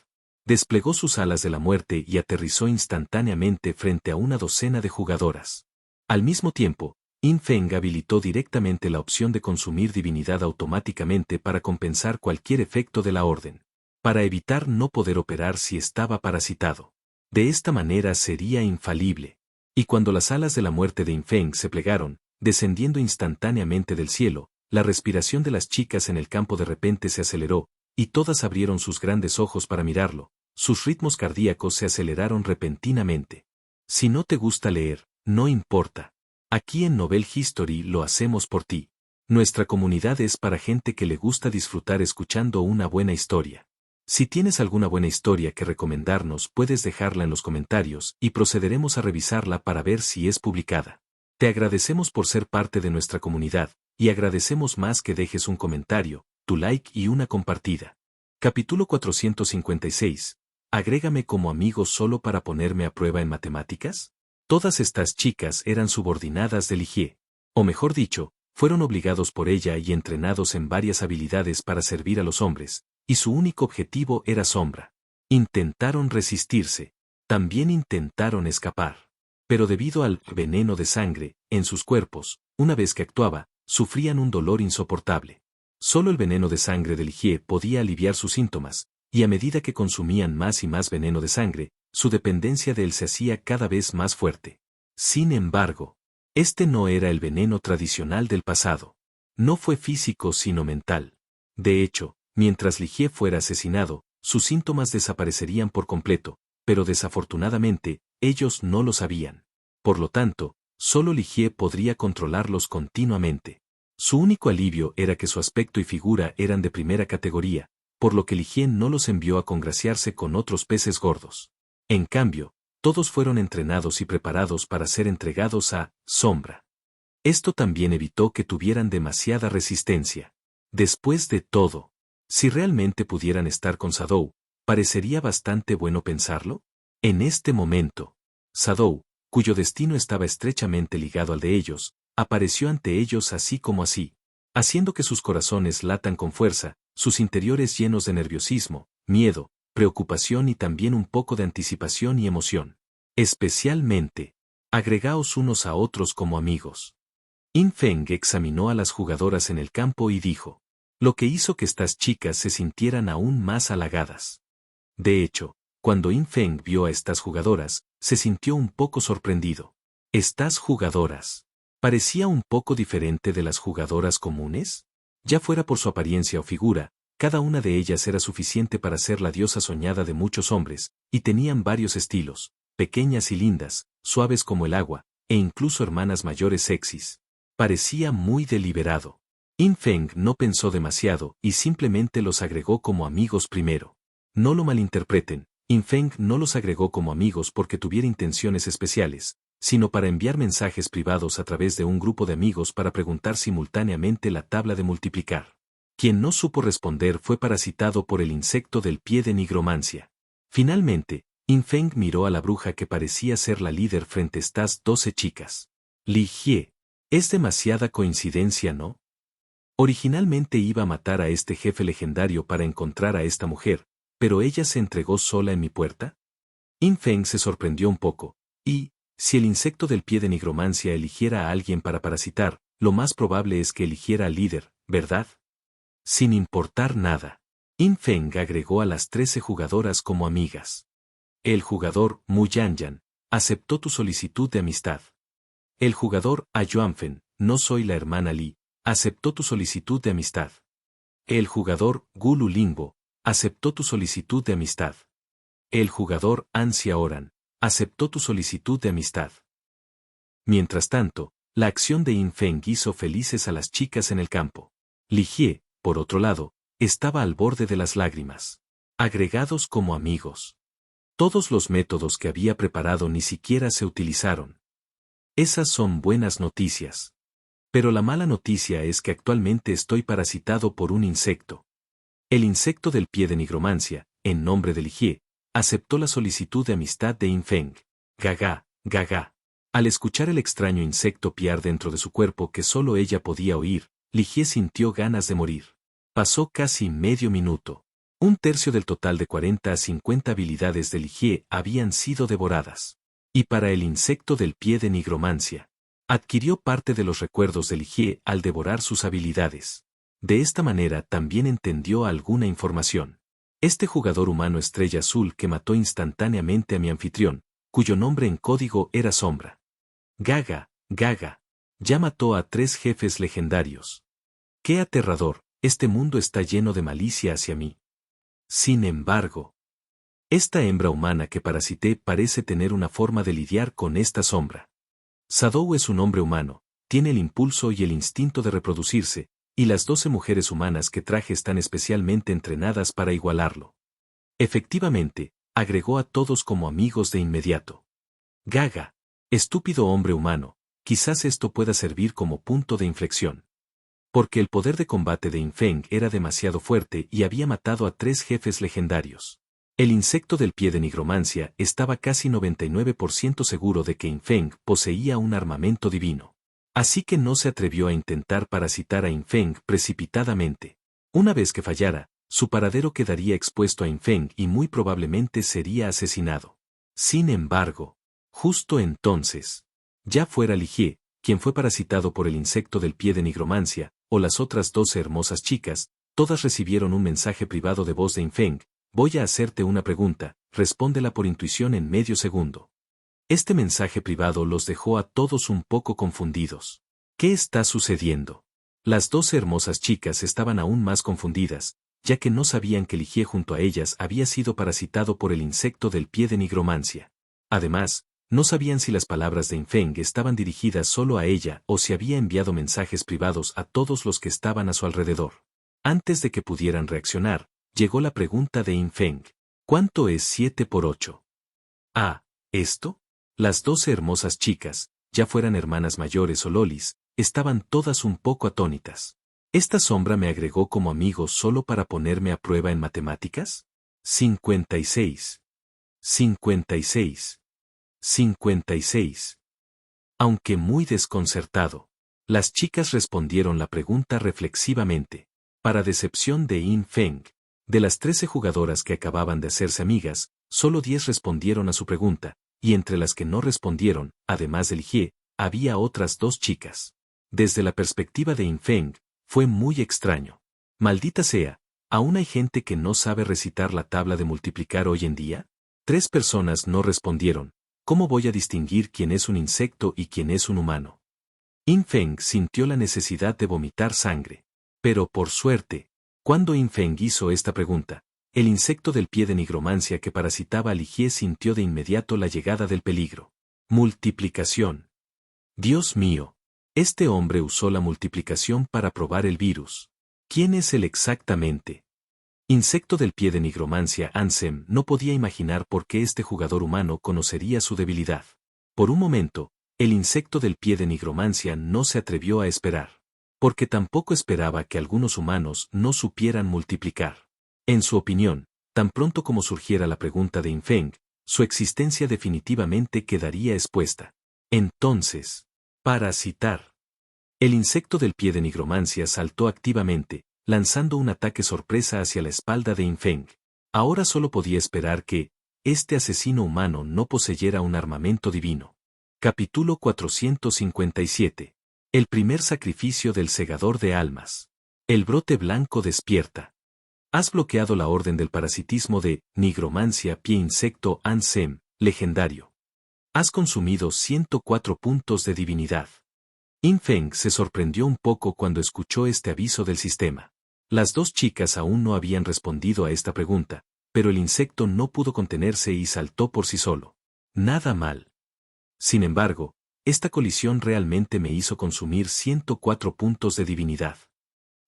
Desplegó sus alas de la muerte y aterrizó instantáneamente frente a una docena de jugadoras. Al mismo tiempo, Yin Feng habilitó directamente la opción de consumir divinidad automáticamente para compensar cualquier efecto de la orden, para evitar no poder operar si estaba parasitado. De esta manera sería infalible. Y cuando las alas de la muerte de Yin Feng se plegaron, descendiendo instantáneamente del cielo, la respiración de las chicas en el campo de repente se aceleró, y todas abrieron sus grandes ojos para mirarlo, sus ritmos cardíacos se aceleraron repentinamente. Si no te gusta leer, no importa. Aquí en Novel History lo hacemos por ti. Nuestra comunidad es para gente que le gusta disfrutar escuchando una buena historia. Si tienes alguna buena historia que recomendarnos, puedes dejarla en los comentarios y procederemos a revisarla para ver si es publicada. Te agradecemos por ser parte de nuestra comunidad, y agradecemos más que dejes un comentario, tu like y una compartida. Capítulo 456. ¿Agrégame como amigo solo para ponerme a prueba en matemáticas? Todas estas chicas eran subordinadas de Ligier. O mejor dicho, fueron obligados por ella y entrenados en varias habilidades para servir a los hombres, y su único objetivo era sombra. Intentaron resistirse. También intentaron escapar. Pero debido al veneno de sangre en sus cuerpos, una vez que actuaba, sufrían un dolor insoportable. Solo el veneno de sangre de Ligier podía aliviar sus síntomas, y a medida que consumían más y más veneno de sangre, su dependencia de él se hacía cada vez más fuerte. Sin embargo, este no era el veneno tradicional del pasado. No fue físico sino mental. De hecho, mientras Ligier fuera asesinado, sus síntomas desaparecerían por completo, pero desafortunadamente, ellos no lo sabían. Por lo tanto, solo Ligier podría controlarlos continuamente. Su único alivio era que su aspecto y figura eran de primera categoría, por lo que Ligier no los envió a congraciarse con otros peces gordos. En cambio, todos fueron entrenados y preparados para ser entregados a sombra. Esto también evitó que tuvieran demasiada resistencia. Después de todo, si realmente pudieran estar con Shadow, ¿parecería bastante bueno pensarlo? En este momento, Shadow, cuyo destino estaba estrechamente ligado al de ellos, apareció ante ellos así como así, haciendo que sus corazones latan con fuerza, sus interiores llenos de nerviosismo, miedo, preocupación y también un poco de anticipación y emoción. Especialmente, agregaos unos a otros como amigos. In Feng examinó a las jugadoras en el campo y dijo, lo que hizo que estas chicas se sintieran aún más halagadas. De hecho, cuando In Feng vio a estas jugadoras, se sintió un poco sorprendido. ¿Estas jugadoras parecía un poco diferente de las jugadoras comunes? Ya fuera por su apariencia o figura, cada una de ellas era suficiente para ser la diosa soñada de muchos hombres, y tenían varios estilos, pequeñas y lindas, suaves como el agua, e incluso hermanas mayores sexys. Parecía muy deliberado. In Feng no pensó demasiado y simplemente los agregó como amigos primero. No lo malinterpreten, In Feng no los agregó como amigos porque tuviera intenciones especiales, sino para enviar mensajes privados a través de un grupo de amigos para preguntar simultáneamente la tabla de multiplicar. Quien no supo responder fue parasitado por el insecto del pie de nigromancia. Finalmente, In Feng miró a la bruja que parecía ser la líder frente a estas 12 chicas. Li Jie. Es demasiada coincidencia, ¿no? Originalmente iba a matar a este jefe legendario para encontrar a esta mujer, pero ella se entregó sola en mi puerta. In Feng se sorprendió un poco, y, si el insecto del pie de nigromancia eligiera a alguien para parasitar, lo más probable es que eligiera al líder, ¿verdad? Sin importar nada, In Feng agregó a las 13 jugadoras como amigas. El jugador, Mu Yanyan, aceptó tu solicitud de amistad. El jugador, A Yuanfen, no soy la hermana Li, aceptó tu solicitud de amistad. El jugador, Gulu Lingbo, aceptó tu solicitud de amistad. El jugador, An Xiaoran, aceptó tu solicitud de amistad. Mientras tanto, la acción de In Feng hizo felices a las chicas en el campo. Li Jie, por otro lado, estaba al borde de las lágrimas. Agregados como amigos. Todos los métodos que había preparado ni siquiera se utilizaron. Esas son buenas noticias. Pero la mala noticia es que actualmente estoy parasitado por un insecto. El insecto del pie de nigromancia, en nombre de Li Jie, aceptó la solicitud de amistad de In Feng. Gaga, gaga. Al escuchar el extraño insecto piar dentro de su cuerpo que solo ella podía oír, Li Jie sintió ganas de morir. Pasó casi medio minuto. Un tercio del total de 40 a 50 habilidades de Li Jie habían sido devoradas. Y para el insecto del pie de nigromancia, adquirió parte de los recuerdos de Li Jie al devorar sus habilidades. De esta manera también entendió alguna información. Este jugador humano estrella azul que mató instantáneamente a mi anfitrión, cuyo nombre en código era Sombra. Gaga, gaga. Ya mató a 3 jefes legendarios. ¡Qué aterrador! Este mundo está lleno de malicia hacia mí. Sin embargo, esta hembra humana que parasité parece tener una forma de lidiar con esta sombra. Sadou es un hombre humano, tiene el impulso y el instinto de reproducirse, y las 12 mujeres humanas que traje están especialmente entrenadas para igualarlo. Efectivamente, agregó a todos como amigos de inmediato. Gaga, estúpido hombre humano, quizás esto pueda servir como punto de inflexión. Porque el poder de combate de In Feng era demasiado fuerte y había matado a 3 jefes legendarios. El insecto del pie de nigromancia estaba casi 99% seguro de que In Feng poseía un armamento divino. Así que no se atrevió a intentar parasitar a In Feng precipitadamente. Una vez que fallara, su paradero quedaría expuesto a In Feng y muy probablemente sería asesinado. Sin embargo, justo entonces, ya fuera Li Jie, quien fue parasitado por el insecto del pie de nigromancia, o las otras 12 hermosas chicas, todas recibieron un mensaje privado de voz de In Feng. Voy a hacerte una pregunta, respóndela por intuición en medio segundo. Este mensaje privado los dejó a todos un poco confundidos. ¿Qué está sucediendo? Las 12 hermosas chicas estaban aún más confundidas, ya que no sabían que Li Jie junto a ellas había sido parasitado por el insecto del pie de nigromancia. Además, no sabían si las palabras de In Feng estaban dirigidas solo a ella o si había enviado mensajes privados a todos los que estaban a su alrededor. Antes de que pudieran reaccionar, llegó la pregunta de In Feng. ¿Cuánto es 7 por 8? Ah, ¿esto? Las 12 hermosas chicas, ya fueran hermanas mayores o lolis, estaban todas un poco atónitas. ¿Esta sombra me agregó como amigo solo para ponerme a prueba en matemáticas? 56. 56. 56. Aunque muy desconcertado, las chicas respondieron la pregunta reflexivamente. Para decepción de Yin Feng, de las 13 jugadoras que acababan de hacerse amigas, solo 10 respondieron a su pregunta, y entre las que no respondieron, además de Ligie, había otras 2 chicas. Desde la perspectiva de Yin Feng, fue muy extraño. Maldita sea, ¿aún hay gente que no sabe recitar la tabla de multiplicar hoy en día? 3 personas no respondieron. ¿Cómo voy a distinguir quién es un insecto y quién es un humano? Yin Feng sintió la necesidad de vomitar sangre. Pero por suerte, cuando Yin Feng hizo esta pregunta, el insecto del pie de nigromancia que parasitaba a Ligie sintió de inmediato la llegada del peligro. Multiplicación. Dios mío. Este hombre usó la multiplicación para probar el virus. ¿Quién es él exactamente? Insecto del pie de nigromancia Ansem no podía imaginar por qué este jugador humano conocería su debilidad. Por un momento, el insecto del pie de nigromancia no se atrevió a esperar. Porque tampoco esperaba que algunos humanos no supieran multiplicar. En su opinión, tan pronto como surgiera la pregunta de Yin Feng, su existencia definitivamente quedaría expuesta. Entonces, parasitar. El insecto del pie de nigromancia saltó activamente, lanzando un ataque sorpresa hacia la espalda de Yin Feng. Ahora solo podía esperar que, este asesino humano no poseyera un armamento divino. Capítulo 457. El primer sacrificio del segador de almas. El brote blanco despierta. Has bloqueado la orden del parasitismo de nigromancia pie insecto Ansem, legendario. Has consumido 104 puntos de divinidad. Yin Feng se sorprendió un poco cuando escuchó este aviso del sistema. Las 2 chicas aún no habían respondido a esta pregunta, pero el insecto no pudo contenerse y saltó por sí solo. Nada mal. Sin embargo, esta colisión realmente me hizo consumir 104 puntos de divinidad.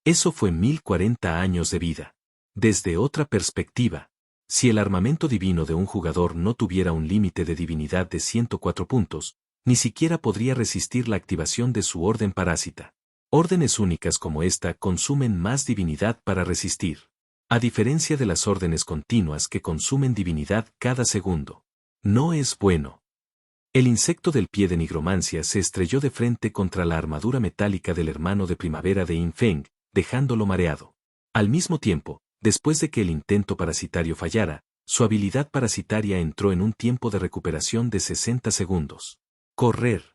Eso fue 1040 años de vida. Desde otra perspectiva, si el armamento divino de un jugador no tuviera un límite de divinidad de 104 puntos, ni siquiera podría resistir la activación de su orden parásita. Órdenes únicas como esta consumen más divinidad para resistir. A diferencia de las órdenes continuas que consumen divinidad cada segundo. No es bueno. El insecto del pie de nigromancia se estrelló de frente contra la armadura metálica del hermano de primavera de Yin Feng, dejándolo mareado. Al mismo tiempo, después de que el intento parasitario fallara, su habilidad parasitaria entró en un tiempo de recuperación de 60 segundos. Correr.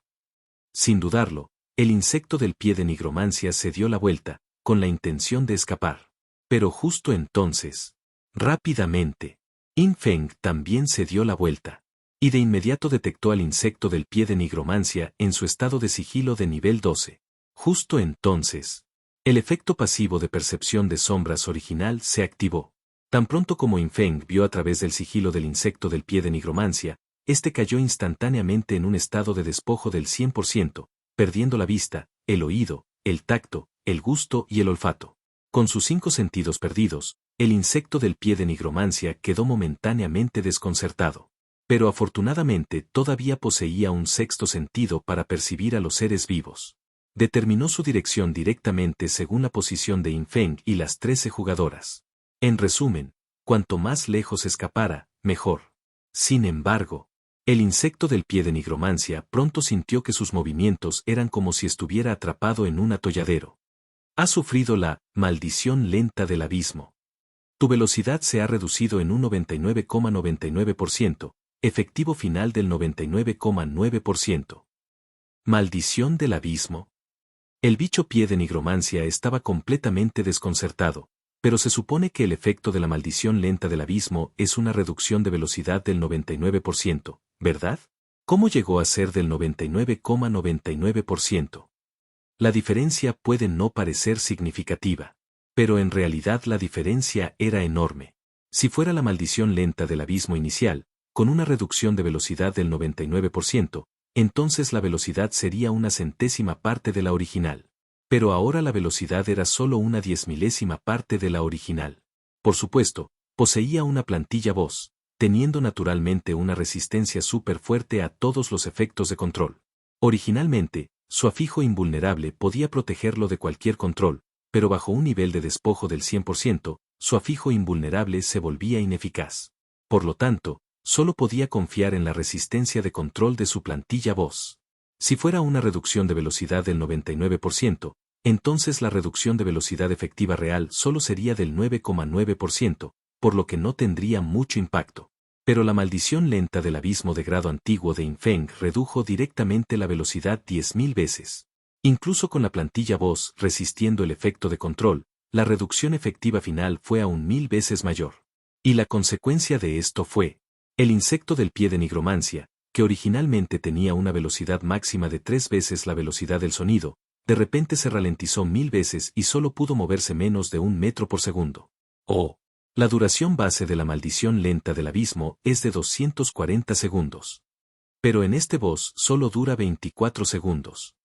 Sin dudarlo, el insecto del pie de nigromancia se dio la vuelta, con la intención de escapar. Pero justo entonces, rápidamente, Yin Feng también se dio la vuelta. Y de inmediato detectó al insecto del pie de nigromancia en su estado de sigilo de nivel 12. Justo entonces, el efecto pasivo de percepción de sombras original se activó. Tan pronto como Yin Feng vio a través del sigilo del insecto del pie de nigromancia, este cayó instantáneamente en un estado de despojo del 100%, perdiendo la vista, el oído, el tacto, el gusto y el olfato. Con sus 5 sentidos perdidos, el insecto del pie de nigromancia quedó momentáneamente desconcertado. Pero afortunadamente todavía poseía un 6º sentido para percibir a los seres vivos. Determinó su dirección directamente según la posición de Yin Feng y las 13 jugadoras. En resumen, cuanto más lejos escapara, mejor. Sin embargo, el insecto del pie de nigromancia pronto sintió que sus movimientos eran como si estuviera atrapado en un atolladero. Has sufrido la maldición lenta del abismo. Tu velocidad se ha reducido en un 99,99%, efectivo final del 99,9%. Maldición del abismo. El bicho pie de nigromancia estaba completamente desconcertado, pero se supone que el efecto de la maldición lenta del abismo es una reducción de velocidad del 99%, ¿verdad? ¿Cómo llegó a ser del 99,99%? La diferencia puede no parecer significativa, pero en realidad la diferencia era enorme. Si fuera la maldición lenta del abismo inicial, con una reducción de velocidad del 99%, entonces la velocidad sería una centésima parte de la original. Pero ahora la velocidad era solo una 10.000ª parte de la original. Por supuesto, poseía una plantilla voz, teniendo naturalmente una resistencia súper fuerte a todos los efectos de control. Originalmente, su afijo invulnerable podía protegerlo de cualquier control, pero bajo un nivel de despojo del 100%, su afijo invulnerable se volvía ineficaz. Por lo tanto, solo podía confiar en la resistencia de control de su plantilla boss. Si fuera una reducción de velocidad del 99%, entonces la reducción de velocidad efectiva real solo sería del 9,9%, por lo que no tendría mucho impacto. Pero la maldición lenta del abismo de grado antiguo de Infeng redujo directamente la velocidad 10.000 veces. Incluso con la plantilla boss resistiendo el efecto de control, la reducción efectiva final fue aún 1000 veces mayor. Y la consecuencia de esto fue el insecto del pie de nigromancia, que originalmente tenía una velocidad máxima de 3 veces la velocidad del sonido, de repente se ralentizó 1000 veces y solo pudo moverse menos de 1 metro por segundo. La duración base de la maldición lenta del abismo es de 240 segundos. Pero en este boss solo dura 24 segundos.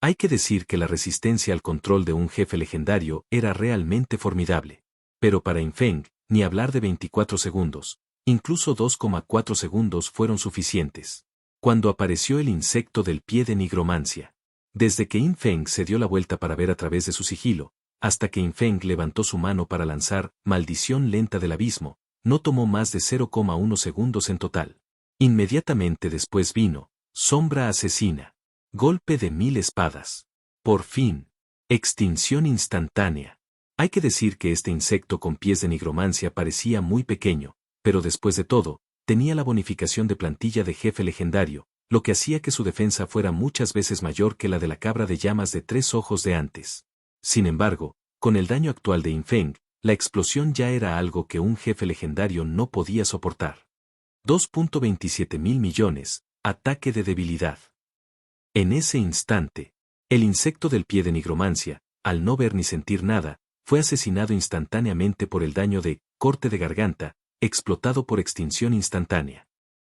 Hay que decir que la resistencia al control de un jefe legendario era realmente formidable. Pero para Infeng, ni hablar de 24 segundos, incluso 2,4 segundos fueron suficientes. Cuando apareció el insecto del pie de nigromancia. Desde que Infeng se dio la vuelta para ver a través de su sigilo, hasta que Infeng levantó su mano para lanzar Maldición lenta del abismo, no tomó más de 0,1 segundos en total. Inmediatamente después vino Sombra asesina. Golpe de 1000 espadas. Por fin. Extinción instantánea. Hay que decir que este insecto con pies de nigromancia parecía muy pequeño, pero después de todo, tenía la bonificación de plantilla de jefe legendario, lo que hacía que su defensa fuera muchas veces mayor que la de la cabra de llamas de 3 ojos de antes. Sin embargo, con el daño actual de Infeng, la explosión ya era algo que un jefe legendario no podía soportar. 2.27 mil millones, ataque de debilidad. En ese instante, el insecto del pie de nigromancia, al no ver ni sentir nada, fue asesinado instantáneamente por el daño de corte de garganta, explotado por extinción instantánea.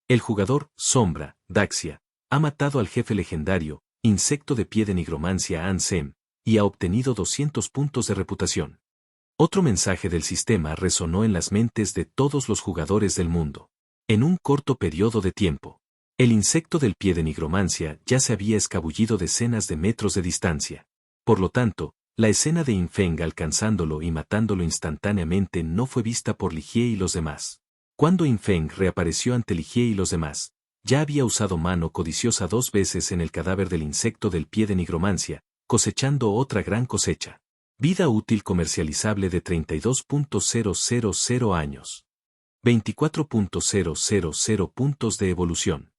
El jugador, Sombra, Daxia, ha matado al jefe legendario, insecto de pie de nigromancia Ansem, y ha obtenido 200 puntos de reputación. Otro mensaje del sistema resonó en las mentes de todos los jugadores del mundo. En un corto periodo de tiempo, el insecto del pie de nigromancia ya se había escabullido decenas de metros de distancia. Por lo tanto, la escena de Infeng alcanzándolo y matándolo instantáneamente no fue vista por Ligie y los demás. Cuando Infeng reapareció ante Ligie y los demás, ya había usado mano codiciosa 2 veces en el cadáver del insecto del pie de nigromancia, cosechando otra gran cosecha. Vida útil comercializable de 32.000 años. 24.000 puntos de evolución.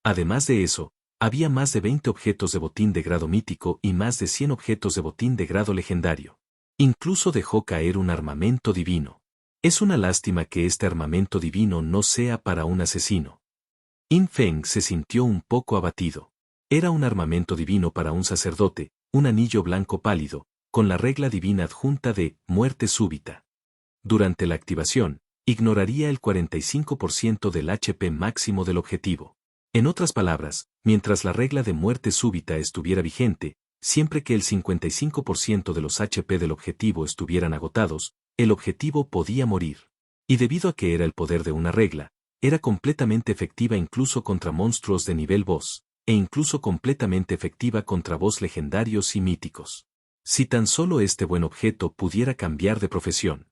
Además de eso, había más de 20 objetos de botín de grado mítico y más de 100 objetos de botín de grado legendario. Incluso dejó caer un armamento divino. Es una lástima que este armamento divino no sea para un asesino. Infeng se sintió un poco abatido. Era un armamento divino para un sacerdote, un anillo blanco pálido, con la regla divina adjunta de muerte súbita. Durante la activación, ignoraría el 45% del HP máximo del objetivo. En otras palabras, mientras la regla de muerte súbita estuviera vigente, siempre que el 55% de los HP del objetivo estuvieran agotados, el objetivo podía morir. Y debido a que era el poder de una regla, era completamente efectiva incluso contra monstruos de nivel boss, e incluso completamente efectiva contra boss legendarios y míticos. Si tan solo este buen objeto pudiera cambiar de profesión.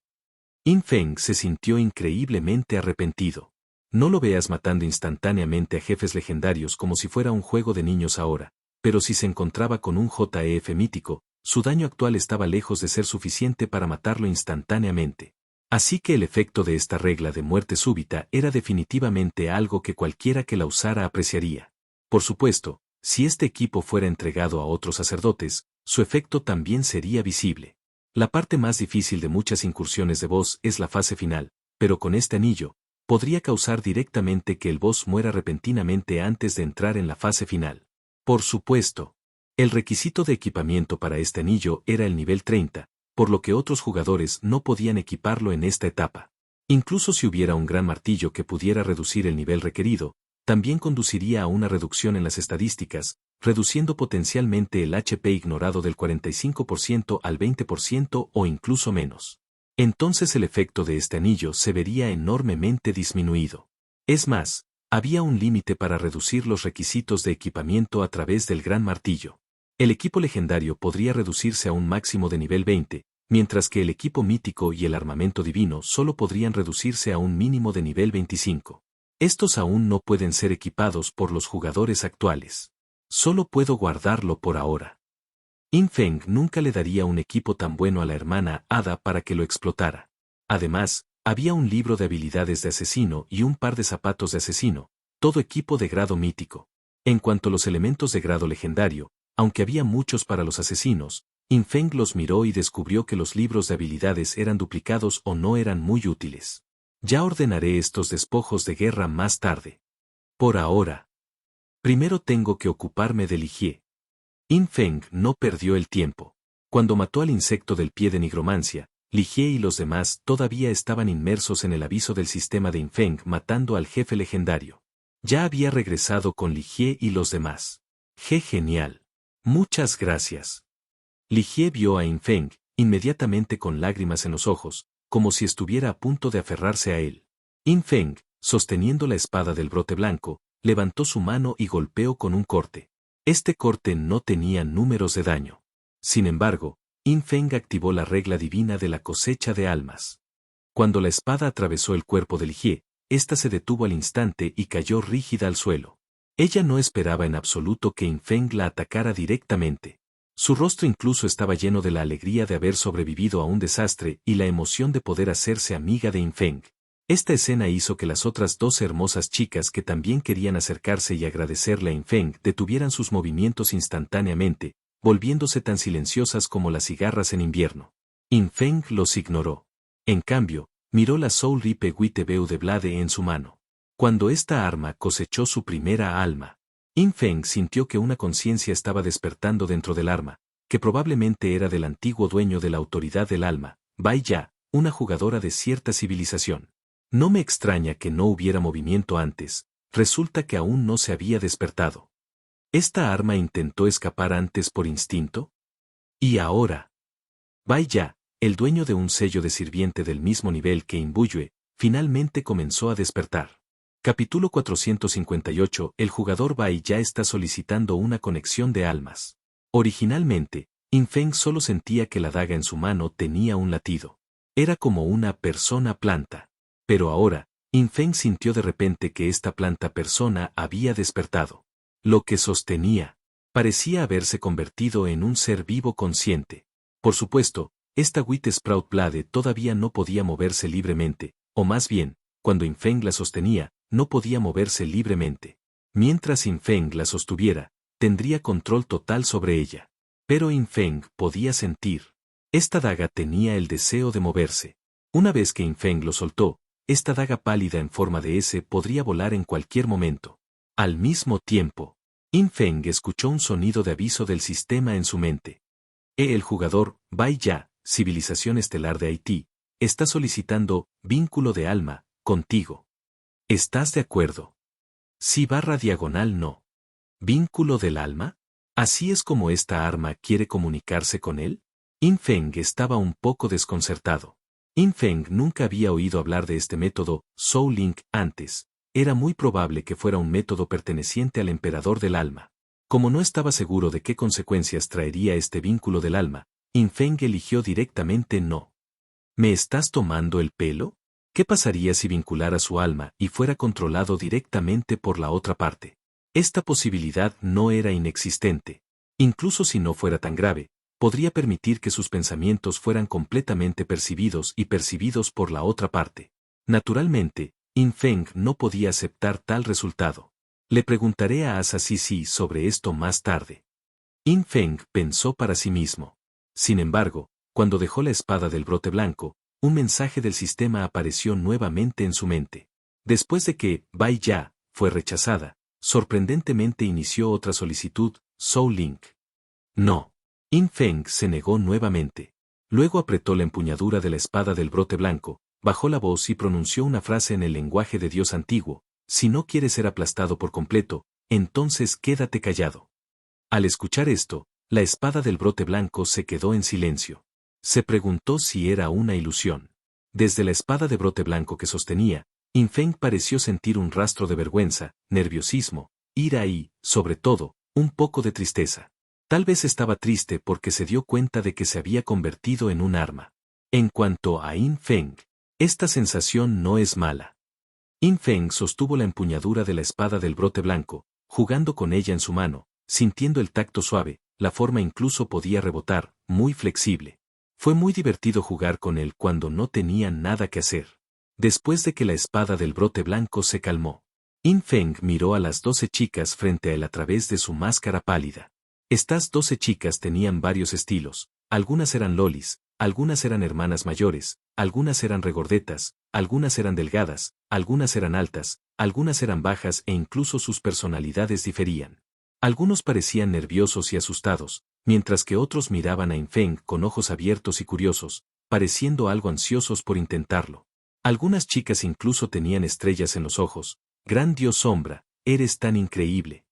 Infeng se sintió increíblemente arrepentido. No lo veas matando instantáneamente a jefes legendarios como si fuera un juego de niños ahora, pero si se encontraba con un JEF mítico, su daño actual estaba lejos de ser suficiente para matarlo instantáneamente. Así que el efecto de esta regla de muerte súbita era definitivamente algo que cualquiera que la usara apreciaría. Por supuesto, si este equipo fuera entregado a otros sacerdotes, su efecto también sería visible. La parte más difícil de muchas incursiones de boss es la fase final, pero con este anillo, podría causar directamente que el boss muera repentinamente antes de entrar en la fase final. Por supuesto, el requisito de equipamiento para este anillo era el nivel 30, por lo que otros jugadores no podían equiparlo en esta etapa. Incluso si hubiera un gran martillo que pudiera reducir el nivel requerido, también conduciría a una reducción en las estadísticas, reduciendo potencialmente el HP ignorado del 45% al 20% o incluso menos. Entonces el efecto de este anillo se vería enormemente disminuido. Es más, había un límite para reducir los requisitos de equipamiento a través del gran martillo. El equipo legendario podría reducirse a un máximo de nivel 20, mientras que el equipo mítico y el armamento divino solo podrían reducirse a un mínimo de nivel 25. Estos aún no pueden ser equipados por los jugadores actuales. Solo puedo guardarlo por ahora. Yin Feng nunca le daría un equipo tan bueno a la hermana Ada para que lo explotara. Además, había un libro de habilidades de asesino y un par de zapatos de asesino, todo equipo de grado mítico. En cuanto a los elementos de grado legendario, aunque había muchos para los asesinos, Yin Feng los miró y descubrió que los libros de habilidades eran duplicados o no eran muy útiles. Ya ordenaré estos despojos de guerra más tarde. Por ahora. Primero tengo que ocuparme de Ligie. Yin Feng no perdió el tiempo. Cuando mató al insecto del pie de nigromancia, Ligie y los demás todavía estaban inmersos en el aviso del sistema de Yin Feng matando al jefe legendario. Ya había regresado con Ligie y los demás. Genial. Muchas gracias. Ligie vio a Yin Feng, inmediatamente con lágrimas en los ojos, como si estuviera a punto de aferrarse a él. Yin Feng, sosteniendo la espada del brote blanco, levantó su mano y golpeó con un corte. Este corte no tenía números de daño. Sin embargo, Yin Feng activó la regla divina de la cosecha de almas. Cuando la espada atravesó el cuerpo de Ligie, ésta se detuvo al instante y cayó rígida al suelo. Ella no esperaba en absoluto que Yin Feng la atacara directamente. Su rostro incluso estaba lleno de la alegría de haber sobrevivido a un desastre y la emoción de poder hacerse amiga de Yin Feng. Esta escena hizo que las otras dos hermosas chicas que también querían acercarse y agradecerle a Yin Feng detuvieran sus movimientos instantáneamente, volviéndose tan silenciosas como las cigarras en invierno. Yin Feng los ignoró. En cambio, miró la Soul Ripe Witebeu de Blade en su mano. Cuando esta arma cosechó su primera alma, Yin Feng sintió que una conciencia estaba despertando dentro del arma, que probablemente era del antiguo dueño de la autoridad del alma, Bai Ya, una jugadora de cierta civilización. No me extraña que no hubiera movimiento antes, resulta que aún no se había despertado. ¿Esta arma intentó escapar antes por instinto? ¿Y ahora? Bai Ya, el dueño de un sello de sirviente del mismo nivel que Imbuyue, finalmente comenzó a despertar. Capítulo 458. El jugador Bai Ya está solicitando una conexión de almas. Originalmente, Yin Feng solo sentía que la daga en su mano tenía un latido. Era como una persona planta. Pero ahora, Yin Feng sintió de repente que esta planta persona había despertado. Lo que sostenía parecía haberse convertido en un ser vivo consciente. Por supuesto, esta Wheat Sprout Blade todavía no podía moverse libremente, o más bien, cuando Yin Feng la sostenía, no podía moverse libremente. Mientras Yin Feng la sostuviera, tendría control total sobre ella. Pero Yin Feng podía sentir. Esta daga tenía el deseo de moverse. Una vez que Yin Feng lo soltó, esta daga pálida en forma de S podría volar en cualquier momento. Al mismo tiempo, Yin Feng escuchó un sonido de aviso del sistema en su mente. El jugador, Bai Ya, civilización estelar de Haití, está solicitando vínculo de alma contigo. ¿Estás de acuerdo? Sí/no. ¿Vínculo del alma? ¿Así es como esta arma quiere comunicarse con él? Yin Feng estaba un poco desconcertado. Yin Feng nunca había oído hablar de este método, Soul Link, antes. Era muy probable que fuera un método perteneciente al emperador del alma. Como no estaba seguro de qué consecuencias traería este vínculo del alma, Yin Feng eligió directamente no. ¿Me estás tomando el pelo? ¿Qué pasaría si vinculara su alma y fuera controlado directamente por la otra parte? Esta posibilidad no era inexistente. Incluso si no fuera tan grave, podría permitir que sus pensamientos fueran completamente percibidos y percibidos por la otra parte. Naturalmente, Yin Feng no podía aceptar tal resultado. Le preguntaré a Asa Sisi sobre esto más tarde. Yin Feng pensó para sí mismo. Sin embargo, cuando dejó la espada del brote blanco, un mensaje del sistema apareció nuevamente en su mente. Después de que Bai Ya fue rechazada, sorprendentemente inició otra solicitud, Soul Link. No. Yin Feng se negó nuevamente. Luego apretó la empuñadura de la espada del brote blanco, bajó la voz y pronunció una frase en el lenguaje de Dios antiguo: si no quieres ser aplastado por completo, entonces quédate callado. Al escuchar esto, la espada del brote blanco se quedó en silencio. Se preguntó si era una ilusión. Desde la espada de brote blanco que sostenía, Yin Feng pareció sentir un rastro de vergüenza, nerviosismo, ira y, sobre todo, un poco de tristeza. Tal vez estaba triste porque se dio cuenta de que se había convertido en un arma. En cuanto a Yin Feng, esta sensación no es mala. Yin Feng sostuvo la empuñadura de la espada del brote blanco, jugando con ella en su mano, sintiendo el tacto suave, la forma incluso podía rebotar, muy flexible. Fue muy divertido jugar con él cuando no tenían nada que hacer. Después de que la espada del brote blanco se calmó, Yin Feng miró a las 12 chicas frente a él a través de su máscara pálida. Estas 12 chicas tenían varios estilos, algunas eran lolis, algunas eran hermanas mayores, algunas eran regordetas, algunas eran delgadas, algunas eran altas, algunas eran bajas e incluso sus personalidades diferían. Algunos parecían nerviosos y asustados, mientras que otros miraban a Yin Feng con ojos abiertos y curiosos, pareciendo algo ansiosos por intentarlo. Algunas chicas incluso tenían estrellas en los ojos. Gran Dios Sombra, eres tan increíble.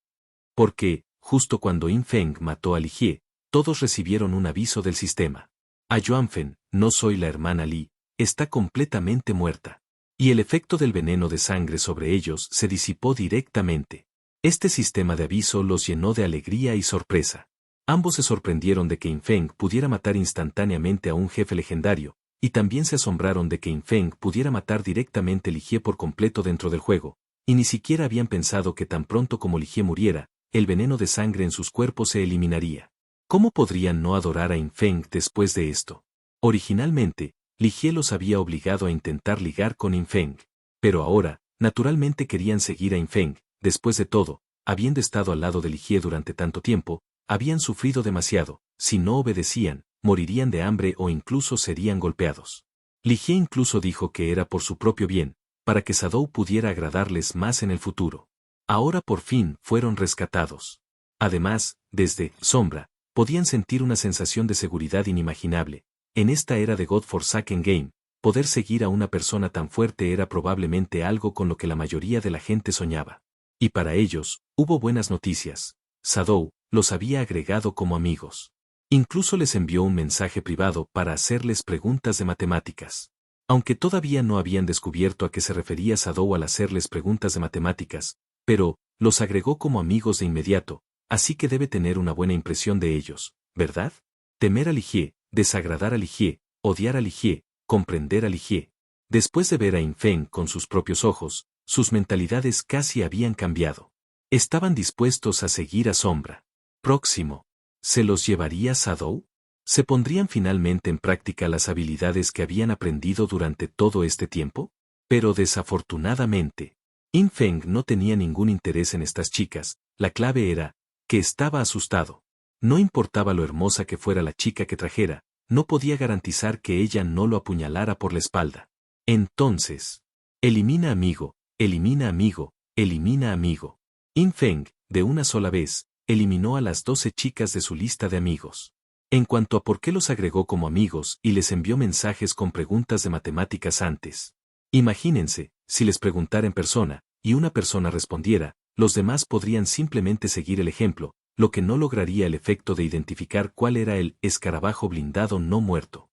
Porque, justo cuando Yin Feng mató a Li Jie, todos recibieron un aviso del sistema. A Yuanfen, no soy la hermana Li, está completamente muerta. Y el efecto del veneno de sangre sobre ellos se disipó directamente. Este sistema de aviso los llenó de alegría y sorpresa. Ambos se sorprendieron de que Yin Feng pudiera matar instantáneamente a un jefe legendario, y también se asombraron de que Yin Feng pudiera matar directamente Li Jie por completo dentro del juego, y ni siquiera habían pensado que tan pronto como Li Jie muriera, el veneno de sangre en sus cuerpos se eliminaría. ¿Cómo podrían no adorar a Yin Feng después de esto? Originalmente, Li Jie los había obligado a intentar ligar con Yin Feng, pero ahora, naturalmente querían seguir a Yin Feng. Después de todo, habiendo estado al lado de Li Jie durante tanto tiempo, habían sufrido demasiado, si no obedecían, morirían de hambre o incluso serían golpeados. Li Jie incluso dijo que era por su propio bien, para que Sadou pudiera agradarles más en el futuro. Ahora por fin fueron rescatados. Además, desde Sombra, podían sentir una sensación de seguridad inimaginable. En esta era de God Forsaken Game, poder seguir a una persona tan fuerte era probablemente algo con lo que la mayoría de la gente soñaba. Y para ellos, hubo buenas noticias. Sadou los había agregado como amigos. Incluso les envió un mensaje privado para hacerles preguntas de matemáticas. Aunque todavía no habían descubierto a qué se refería Sadou al hacerles preguntas de matemáticas, pero, los agregó como amigos de inmediato, así que debe tener una buena impresión de ellos, ¿verdad? Temer a Li Jie, desagradar a Li Jie, odiar a Li Jie, comprender a Li Jie. Después de ver a Yin Feng con sus propios ojos, sus mentalidades casi habían cambiado. Estaban dispuestos a seguir a Sombra. Próximo. ¿Se los llevaría Sadou? ¿Se pondrían finalmente en práctica las habilidades que habían aprendido durante todo este tiempo? Pero desafortunadamente, Yin Feng no tenía ningún interés en estas chicas, la clave era, que estaba asustado. No importaba lo hermosa que fuera la chica que trajera, no podía garantizar que ella no lo apuñalara por la espalda. Entonces, elimina amigo, elimina amigo, elimina amigo. Yin Feng, de una sola vez, eliminó a las 12 chicas de su lista de amigos. En cuanto a por qué los agregó como amigos y les envió mensajes con preguntas de matemáticas antes. Imagínense, si les preguntara en persona, y una persona respondiera, los demás podrían simplemente seguir el ejemplo, lo que no lograría el efecto de identificar cuál era el escarabajo blindado no muerto.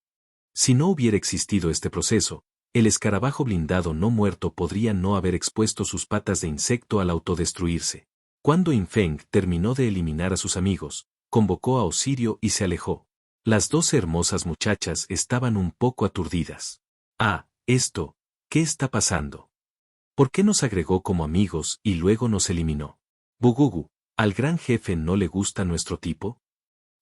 Si no hubiera existido este proceso, el escarabajo blindado no muerto podría no haber expuesto sus patas de insecto al autodestruirse. Cuando Yin Feng terminó de eliminar a sus amigos, convocó a Osirio y se alejó. Las 12 hermosas muchachas estaban un poco aturdidas. Esto, ¿qué está pasando? ¿Por qué nos agregó como amigos y luego nos eliminó? Bugugu, ¿al gran jefe no le gusta nuestro tipo?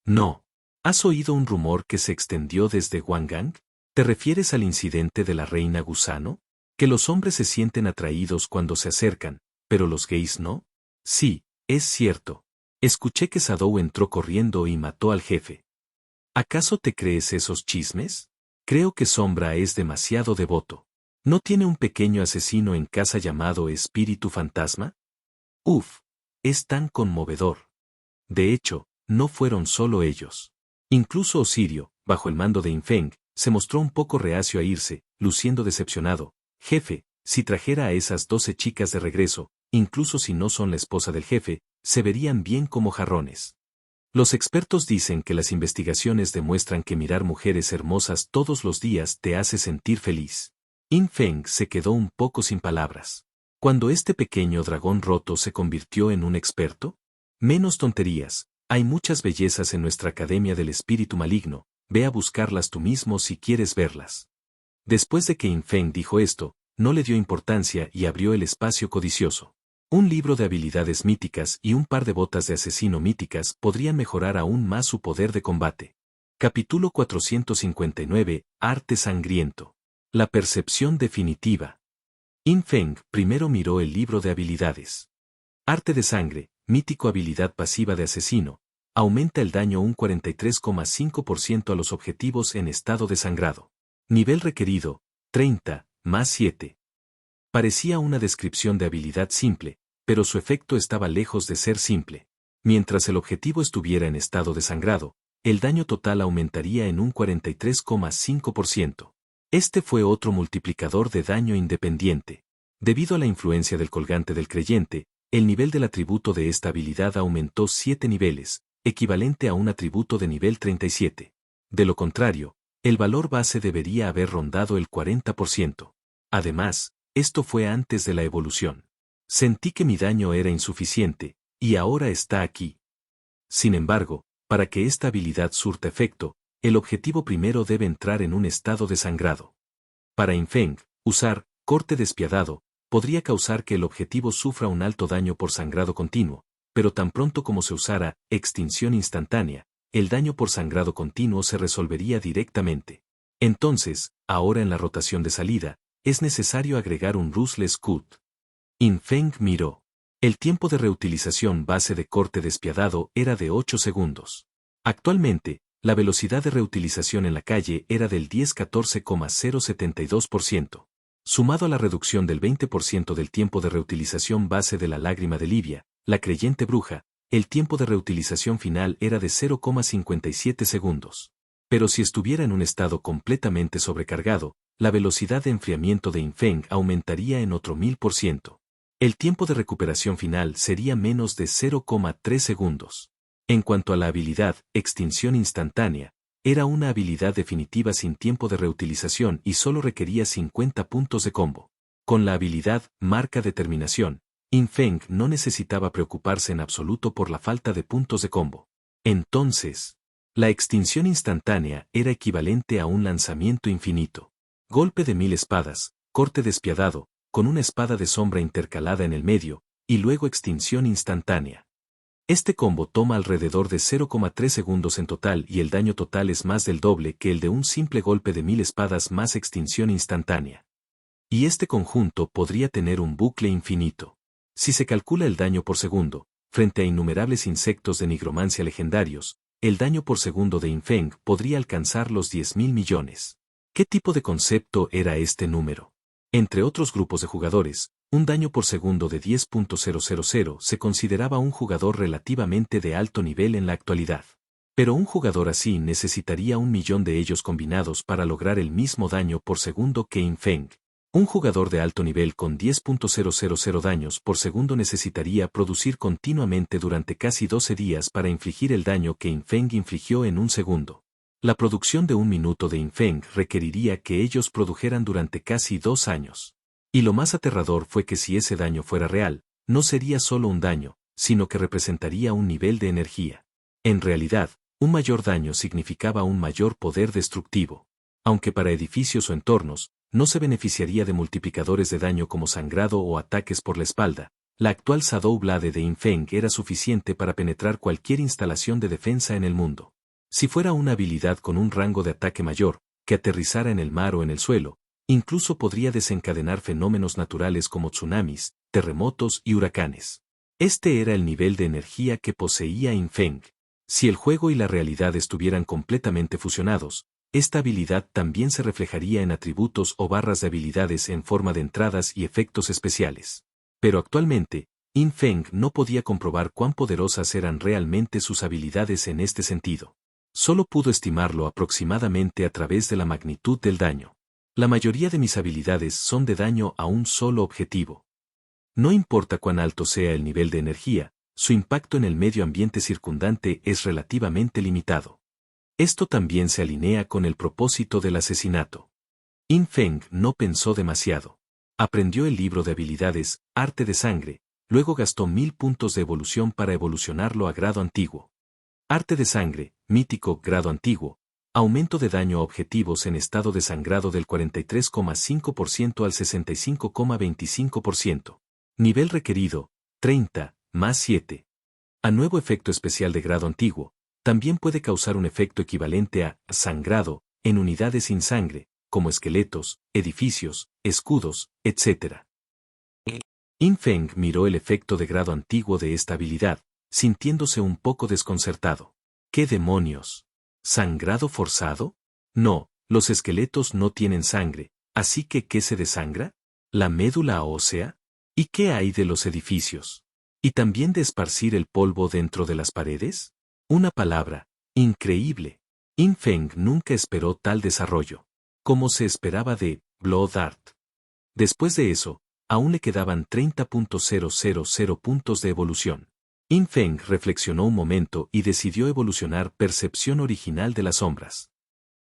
No. ¿Has oído un rumor que se extendió desde Wangang? ¿Te refieres al incidente de la reina gusano? ¿Que los hombres se sienten atraídos cuando se acercan, pero los gays no? Sí, es cierto. Escuché que Sadou entró corriendo y mató al jefe. ¿Acaso te crees esos chismes? Creo que Sombra es demasiado devoto. ¿No tiene un pequeño asesino en casa llamado Espíritu Fantasma? Uf, es tan conmovedor. De hecho, no fueron solo ellos. Incluso Osirio, bajo el mando de Yin Feng, se mostró un poco reacio a irse, luciendo decepcionado. Jefe, si trajera a esas 12 chicas de regreso, incluso si no son la esposa del jefe, se verían bien como jarrones. Los expertos dicen que las investigaciones demuestran que mirar mujeres hermosas todos los días te hace sentir feliz. Yin Feng se quedó un poco sin palabras. Cuando este pequeño dragón roto se convirtió en un experto, menos tonterías, hay muchas bellezas en nuestra Academia del Espíritu Maligno, ve a buscarlas tú mismo si quieres verlas. Después de que Yin Feng dijo esto, no le dio importancia y abrió el espacio codicioso. Un libro de habilidades míticas y un par de botas de asesino míticas podrían mejorar aún más su poder de combate. Capítulo 459, Arte sangriento. La percepción definitiva. Yin Feng primero miró el libro de habilidades. Arte de sangre, mítico habilidad pasiva de asesino, aumenta el daño un 43,5% a los objetivos en estado de sangrado. Nivel requerido, 30, más 7. Parecía una descripción de habilidad simple, pero su efecto estaba lejos de ser simple. Mientras el objetivo estuviera en estado de sangrado, el daño total aumentaría en un 43,5%. Este fue otro multiplicador de daño independiente. Debido a la influencia del colgante del creyente, el nivel del atributo de esta habilidad aumentó 7 niveles, equivalente a un atributo de nivel 37. De lo contrario, el valor base debería haber rondado el 40%. Además, esto fue antes de la evolución. Sentí que mi daño era insuficiente, y ahora está aquí. Sin embargo, para que esta habilidad surta efecto, el objetivo primero debe entrar en un estado de sangrado. Para Yin Feng, usar corte despiadado podría causar que el objetivo sufra un alto daño por sangrado continuo, pero tan pronto como se usara extinción instantánea, el daño por sangrado continuo se resolvería directamente. Entonces, ahora en la rotación de salida, es necesario agregar un Ruthless Cut. Yin Feng miró. El tiempo de reutilización base de corte despiadado era de 8 segundos. Actualmente, la velocidad de reutilización en la calle era del 10-14,072%. Sumado a la reducción del 20% del tiempo de reutilización base de la lágrima de Livia, la creyente bruja, el tiempo de reutilización final era de 0,57 segundos. Pero si estuviera en un estado completamente sobrecargado, la velocidad de enfriamiento de Yin Feng aumentaría en otro 1000%. El tiempo de recuperación final sería menos de 0,3 segundos. En cuanto a la habilidad, extinción instantánea, era una habilidad definitiva sin tiempo de reutilización y solo requería 50 puntos de combo. Con la habilidad, marca determinación, Yin Feng no necesitaba preocuparse en absoluto por la falta de puntos de combo. Entonces, la extinción instantánea era equivalente a un lanzamiento infinito. Golpe de 1000 espadas, corte despiadado, con una espada de sombra intercalada en el medio, y luego extinción instantánea. Este combo toma alrededor de 0,3 segundos en total y el daño total es más del doble que el de un simple golpe de 1000 espadas más extinción instantánea. Y este conjunto podría tener un bucle infinito. Si se calcula el daño por segundo, frente a innumerables insectos de nigromancia legendarios, el daño por segundo de Yin Feng podría alcanzar los 10.000 millones. ¿Qué tipo de concepto era este número? Entre otros grupos de jugadores, un daño por segundo de 10.000 se consideraba un jugador relativamente de alto nivel en la actualidad. Pero un jugador así necesitaría 1.000.000 de ellos combinados para lograr el mismo daño por segundo que Yin Feng. Un jugador de alto nivel con 10.000 daños por segundo necesitaría producir continuamente durante casi 12 días para infligir el daño que Yin Feng infligió en un segundo. La producción de un minuto de Yin Feng requeriría que ellos produjeran durante casi 2 años. Y lo más aterrador fue que si ese daño fuera real, no sería solo un daño, sino que representaría un nivel de energía. En realidad, un mayor daño significaba un mayor poder destructivo. Aunque para edificios o entornos, no se beneficiaría de multiplicadores de daño como sangrado o ataques por la espalda, la actual Shadow Blade de Yin Feng era suficiente para penetrar cualquier instalación de defensa en el mundo. Si fuera una habilidad con un rango de ataque mayor, que aterrizara en el mar o en el suelo, incluso podría desencadenar fenómenos naturales como tsunamis, terremotos y huracanes. Este era el nivel de energía que poseía Yin Feng. Si el juego y la realidad estuvieran completamente fusionados, esta habilidad también se reflejaría en atributos o barras de habilidades en forma de entradas y efectos especiales. Pero actualmente, Yin Feng no podía comprobar cuán poderosas eran realmente sus habilidades en este sentido. Solo pudo estimarlo aproximadamente a través de la magnitud del daño. La mayoría de mis habilidades son de daño a un solo objetivo. No importa cuán alto sea el nivel de energía, su impacto en el medio ambiente circundante es relativamente limitado. Esto también se alinea con el propósito del asesinato. Yin Feng no pensó demasiado. Aprendió el libro de habilidades, Arte de Sangre, luego gastó 1000 puntos de evolución para evolucionarlo a grado antiguo. Arte de Sangre, mítico, grado antiguo, Aumento de daño a objetivos en estado de sangrado del 43,5% al 65,25%. Nivel requerido, 30, más 7. A nuevo efecto especial de grado antiguo, también puede causar un efecto equivalente a sangrado en unidades sin sangre, como esqueletos, edificios, escudos, etc. In Feng miró el efecto de grado antiguo de esta habilidad, sintiéndose un poco desconcertado. ¿Qué demonios? ¿Sangrado forzado? No, los esqueletos no tienen sangre, así que ¿qué se desangra? ¿La médula ósea? ¿Y qué hay de los edificios? ¿Y también de esparcir el polvo dentro de las paredes? Una palabra, increíble. In Feng nunca esperó tal desarrollo, como se esperaba de Blood Art. Después de eso, aún le quedaban 30.000 puntos de evolución. In Feng reflexionó un momento y decidió evolucionar Percepción Original de las Sombras.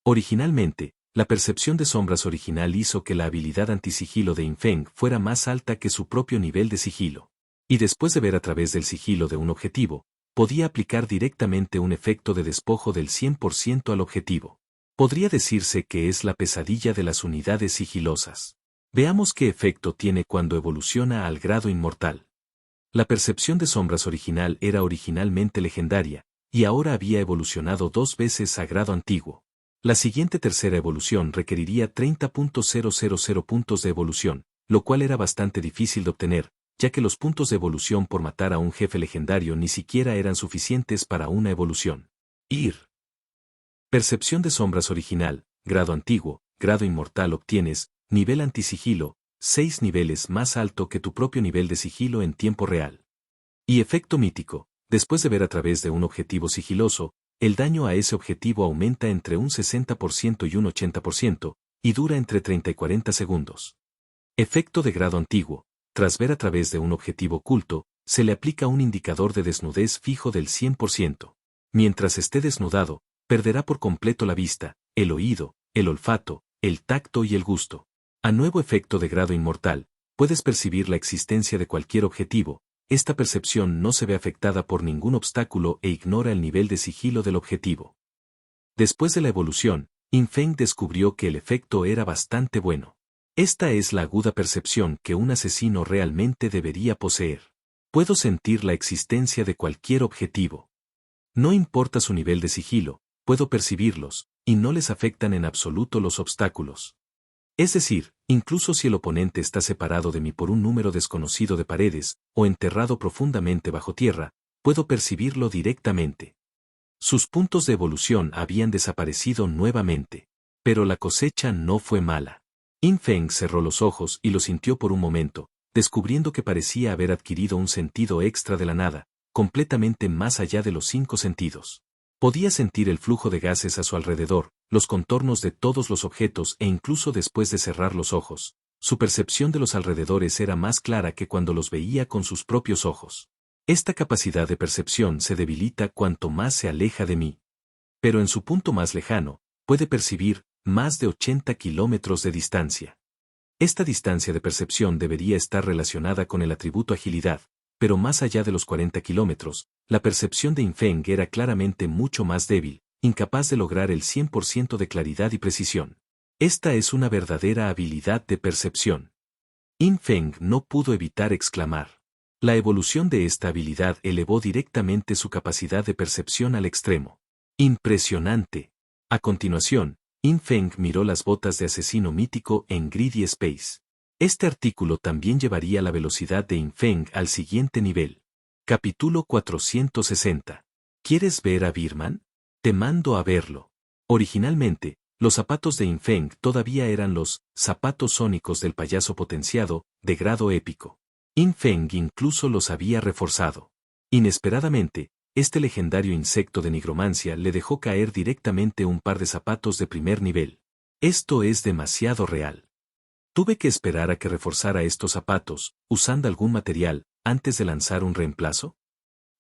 Originalmente, la percepción de sombras original hizo que la habilidad antisigilo de In Feng fuera más alta que su propio nivel de sigilo. Y después de ver a través del sigilo de un objetivo, podía aplicar directamente un efecto de despojo del 100% al objetivo. Podría decirse que es la pesadilla de las unidades sigilosas. Veamos qué efecto tiene cuando evoluciona al grado inmortal. La percepción de sombras original era originalmente legendaria, y ahora había evolucionado 2 veces a grado antiguo. La siguiente tercera evolución requeriría 30.000 puntos de evolución, lo cual era bastante difícil de obtener, ya que los puntos de evolución por matar a un jefe legendario ni siquiera eran suficientes para una evolución. Percepción de sombras original, grado antiguo, grado inmortal obtienes, nivel antisigilo, 6 niveles más alto que tu propio nivel de sigilo en tiempo real. Y efecto mítico, después de ver a través de un objetivo sigiloso, el daño a ese objetivo aumenta entre un 60% y un 80%, y dura entre 30 y 40 segundos. Efecto de grado antiguo, tras ver a través de un objetivo oculto, se le aplica un indicador de desnudez fijo del 100%. Mientras esté desnudado, perderá por completo la vista, el oído, el olfato, el tacto y el gusto. A nuevo efecto de grado inmortal, puedes percibir la existencia de cualquier objetivo. Esta percepción no se ve afectada por ningún obstáculo e ignora el nivel de sigilo del objetivo. Después de la evolución, In Feng descubrió que el efecto era bastante bueno. Esta es la aguda percepción que un asesino realmente debería poseer. Puedo sentir la existencia de cualquier objetivo. No importa su nivel de sigilo, puedo percibirlos, y no les afectan en absoluto los obstáculos. Es decir, incluso si el oponente está separado de mí por un número desconocido de paredes, o enterrado profundamente bajo tierra, puedo percibirlo directamente. Sus puntos de evolución habían desaparecido nuevamente. Pero la cosecha no fue mala. In Feng cerró los ojos y lo sintió por un momento, descubriendo que parecía haber adquirido un sentido extra de la nada, completamente más allá de los 5 sentidos. Podía sentir el flujo de gases a su alrededor, los contornos de todos los objetos e incluso después de cerrar los ojos, su percepción de los alrededores era más clara que cuando los veía con sus propios ojos. Esta capacidad de percepción se debilita cuanto más se aleja de mí. Pero en su punto más lejano, puede percibir más de 80 kilómetros de distancia. Esta distancia de percepción debería estar relacionada con el atributo agilidad, pero más allá de los 40 kilómetros, la percepción de In Feng era claramente mucho más débil, incapaz de lograr el 100% de claridad y precisión. Esta es una verdadera habilidad de percepción. In Feng no pudo evitar exclamar. La evolución de esta habilidad elevó directamente su capacidad de percepción al extremo. ¡Impresionante! A continuación, In Feng miró las botas de asesino mítico en Greedy Space. Este artículo también llevaría la velocidad de In Feng al siguiente nivel. Capítulo 460. ¿Quieres ver a Birman? Te mando a verlo. Originalmente, los zapatos de In Feng todavía eran los zapatos sónicos del payaso potenciado, de grado épico. In Feng incluso los había reforzado. Inesperadamente, este legendario insecto de nigromancia le dejó caer directamente un par de zapatos de primer nivel. Esto es demasiado real. Tuve que esperar a que reforzara estos zapatos, usando algún material, antes de lanzar un reemplazo.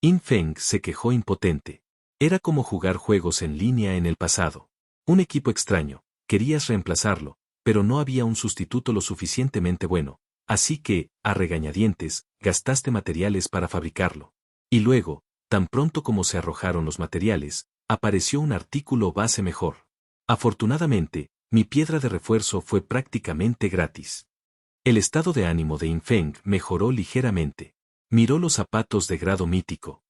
In Feng se quejó impotente. Era como jugar juegos en línea en el pasado. Un equipo extraño, querías reemplazarlo, pero no había un sustituto lo suficientemente bueno, así que, a regañadientes, gastaste materiales para fabricarlo. Y luego, tan pronto como se arrojaron los materiales, apareció un artículo base mejor. Afortunadamente, mi piedra de refuerzo fue prácticamente gratis. El estado de ánimo de Infeng mejoró ligeramente. Miró los zapatos de grado mítico.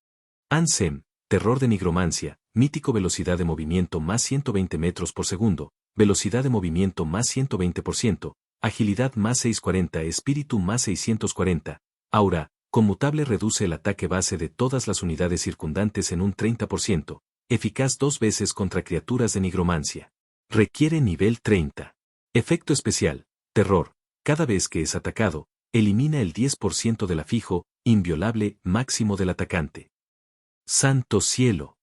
Ansem, terror de nigromancia, mítico velocidad de movimiento más 120 metros por segundo, velocidad de movimiento más 120%, agilidad más 640, espíritu más 640, aura, conmutable reduce el ataque base de todas las unidades circundantes en un 30%, eficaz 2 veces contra criaturas de nigromancia. Requiere nivel 30. Efecto especial, terror, cada vez que es atacado, elimina el 10% del afijo, inviolable, máximo del atacante. ¡Santo cielo!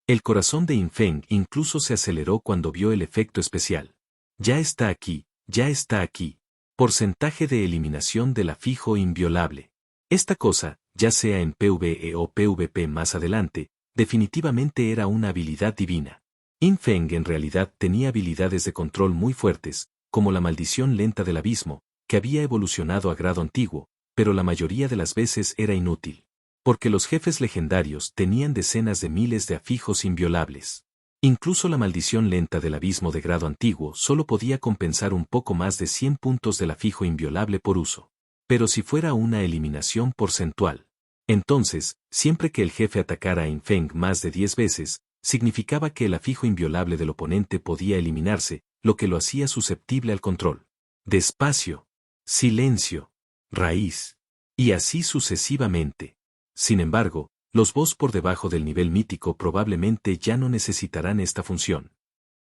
El corazón de Infeng incluso se aceleró cuando vio el efecto especial. Ya está aquí, ya está aquí. Porcentaje de eliminación del afijo inviolable. Esta cosa, ya sea en PvE o PvP más adelante, definitivamente era una habilidad divina. Infeng en realidad tenía habilidades de control muy fuertes, como la maldición lenta del abismo, que había evolucionado a grado antiguo, pero la mayoría de las veces era inútil. Porque los jefes legendarios tenían decenas de miles de afijos inviolables. Incluso la maldición lenta del abismo de grado antiguo solo podía compensar un poco más de 100 puntos del afijo inviolable por uso. Pero si fuera una eliminación porcentual. Entonces, siempre que el jefe atacara a Infeng más de 10 veces, significaba que el afijo inviolable del oponente podía eliminarse, lo que lo hacía susceptible al control. Despacio. Silencio. Raíz. Y así sucesivamente. Sin embargo, los boss por debajo del nivel mítico probablemente ya no necesitarán esta función.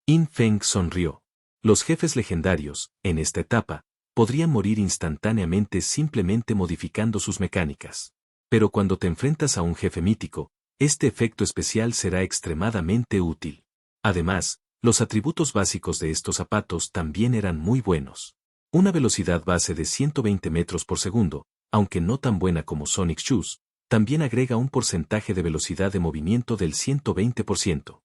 Infeng sonrió. Los jefes legendarios, en esta etapa, podrían morir instantáneamente simplemente modificando sus mecánicas. Pero cuando te enfrentas a un jefe mítico, este efecto especial será extremadamente útil. Además, los atributos básicos de estos zapatos también eran muy buenos. Una velocidad base de 120 metros por segundo, aunque no tan buena como Sonic Shoes, también agrega un porcentaje de velocidad de movimiento del 120%.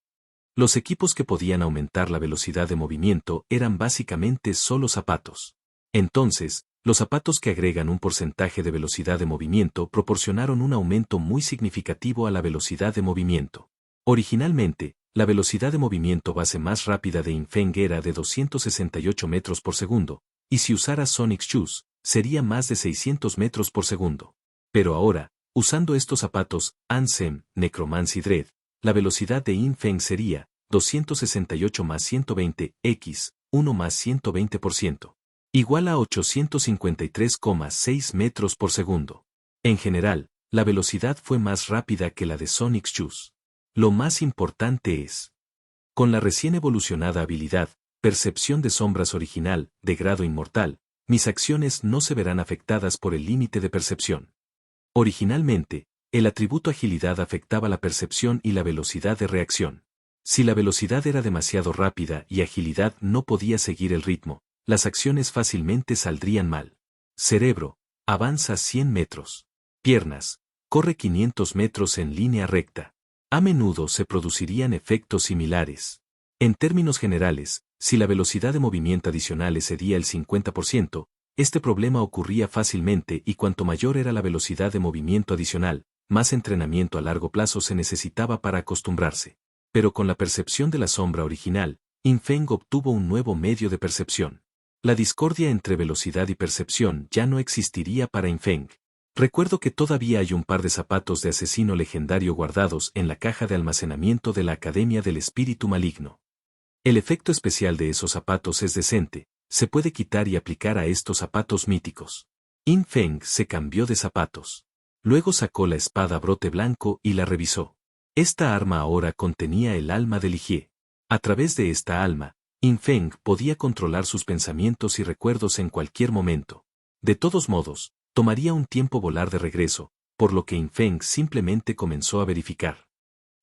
Los equipos que podían aumentar la velocidad de movimiento eran básicamente solo zapatos. Entonces, los zapatos que agregan un porcentaje de velocidad de movimiento proporcionaron un aumento muy significativo a la velocidad de movimiento. Originalmente, la velocidad de movimiento base más rápida de Infeng era de 268 metros por segundo, y si usara Sonic Shoes, sería más de 600 metros por segundo. Pero ahora, usando estos zapatos, Ansem, Necromancy Dread, la velocidad de Infeng sería 268 más 120, x, 1 más 120%. Igual a 853,6 metros por segundo. En general, la velocidad fue más rápida que la de Sonic Shoes. Lo más importante es, con la recién evolucionada habilidad, Percepción de sombras original, de grado inmortal, mis acciones no se verán afectadas por el límite de percepción. Originalmente, el atributo agilidad afectaba la percepción y la velocidad de reacción. Si la velocidad era demasiado rápida y agilidad no podía seguir el ritmo, las acciones fácilmente saldrían mal. Cerebro, avanza 100 metros. Piernas, corre 500 metros en línea recta. A menudo se producirían efectos similares. En términos generales, si la velocidad de movimiento adicional excedía el 50%, este problema ocurría fácilmente y cuanto mayor era la velocidad de movimiento adicional, más entrenamiento a largo plazo se necesitaba para acostumbrarse. Pero con la percepción de la sombra original, Infeng obtuvo un nuevo medio de percepción. La discordia entre velocidad y percepción ya no existiría para Infeng. Recuerdo que todavía hay un par de zapatos de asesino legendario guardados en la caja de almacenamiento de la Academia del Espíritu Maligno. El efecto especial de esos zapatos es decente, se puede quitar y aplicar a estos zapatos míticos. Infeng se cambió de zapatos. Luego sacó la espada brote blanco y la revisó. Esta arma ahora contenía el alma de Ligie. A través de esta alma, Infeng podía controlar sus pensamientos y recuerdos en cualquier momento. De todos modos, tomaría un tiempo volar de regreso, por lo que Infeng simplemente comenzó a verificar.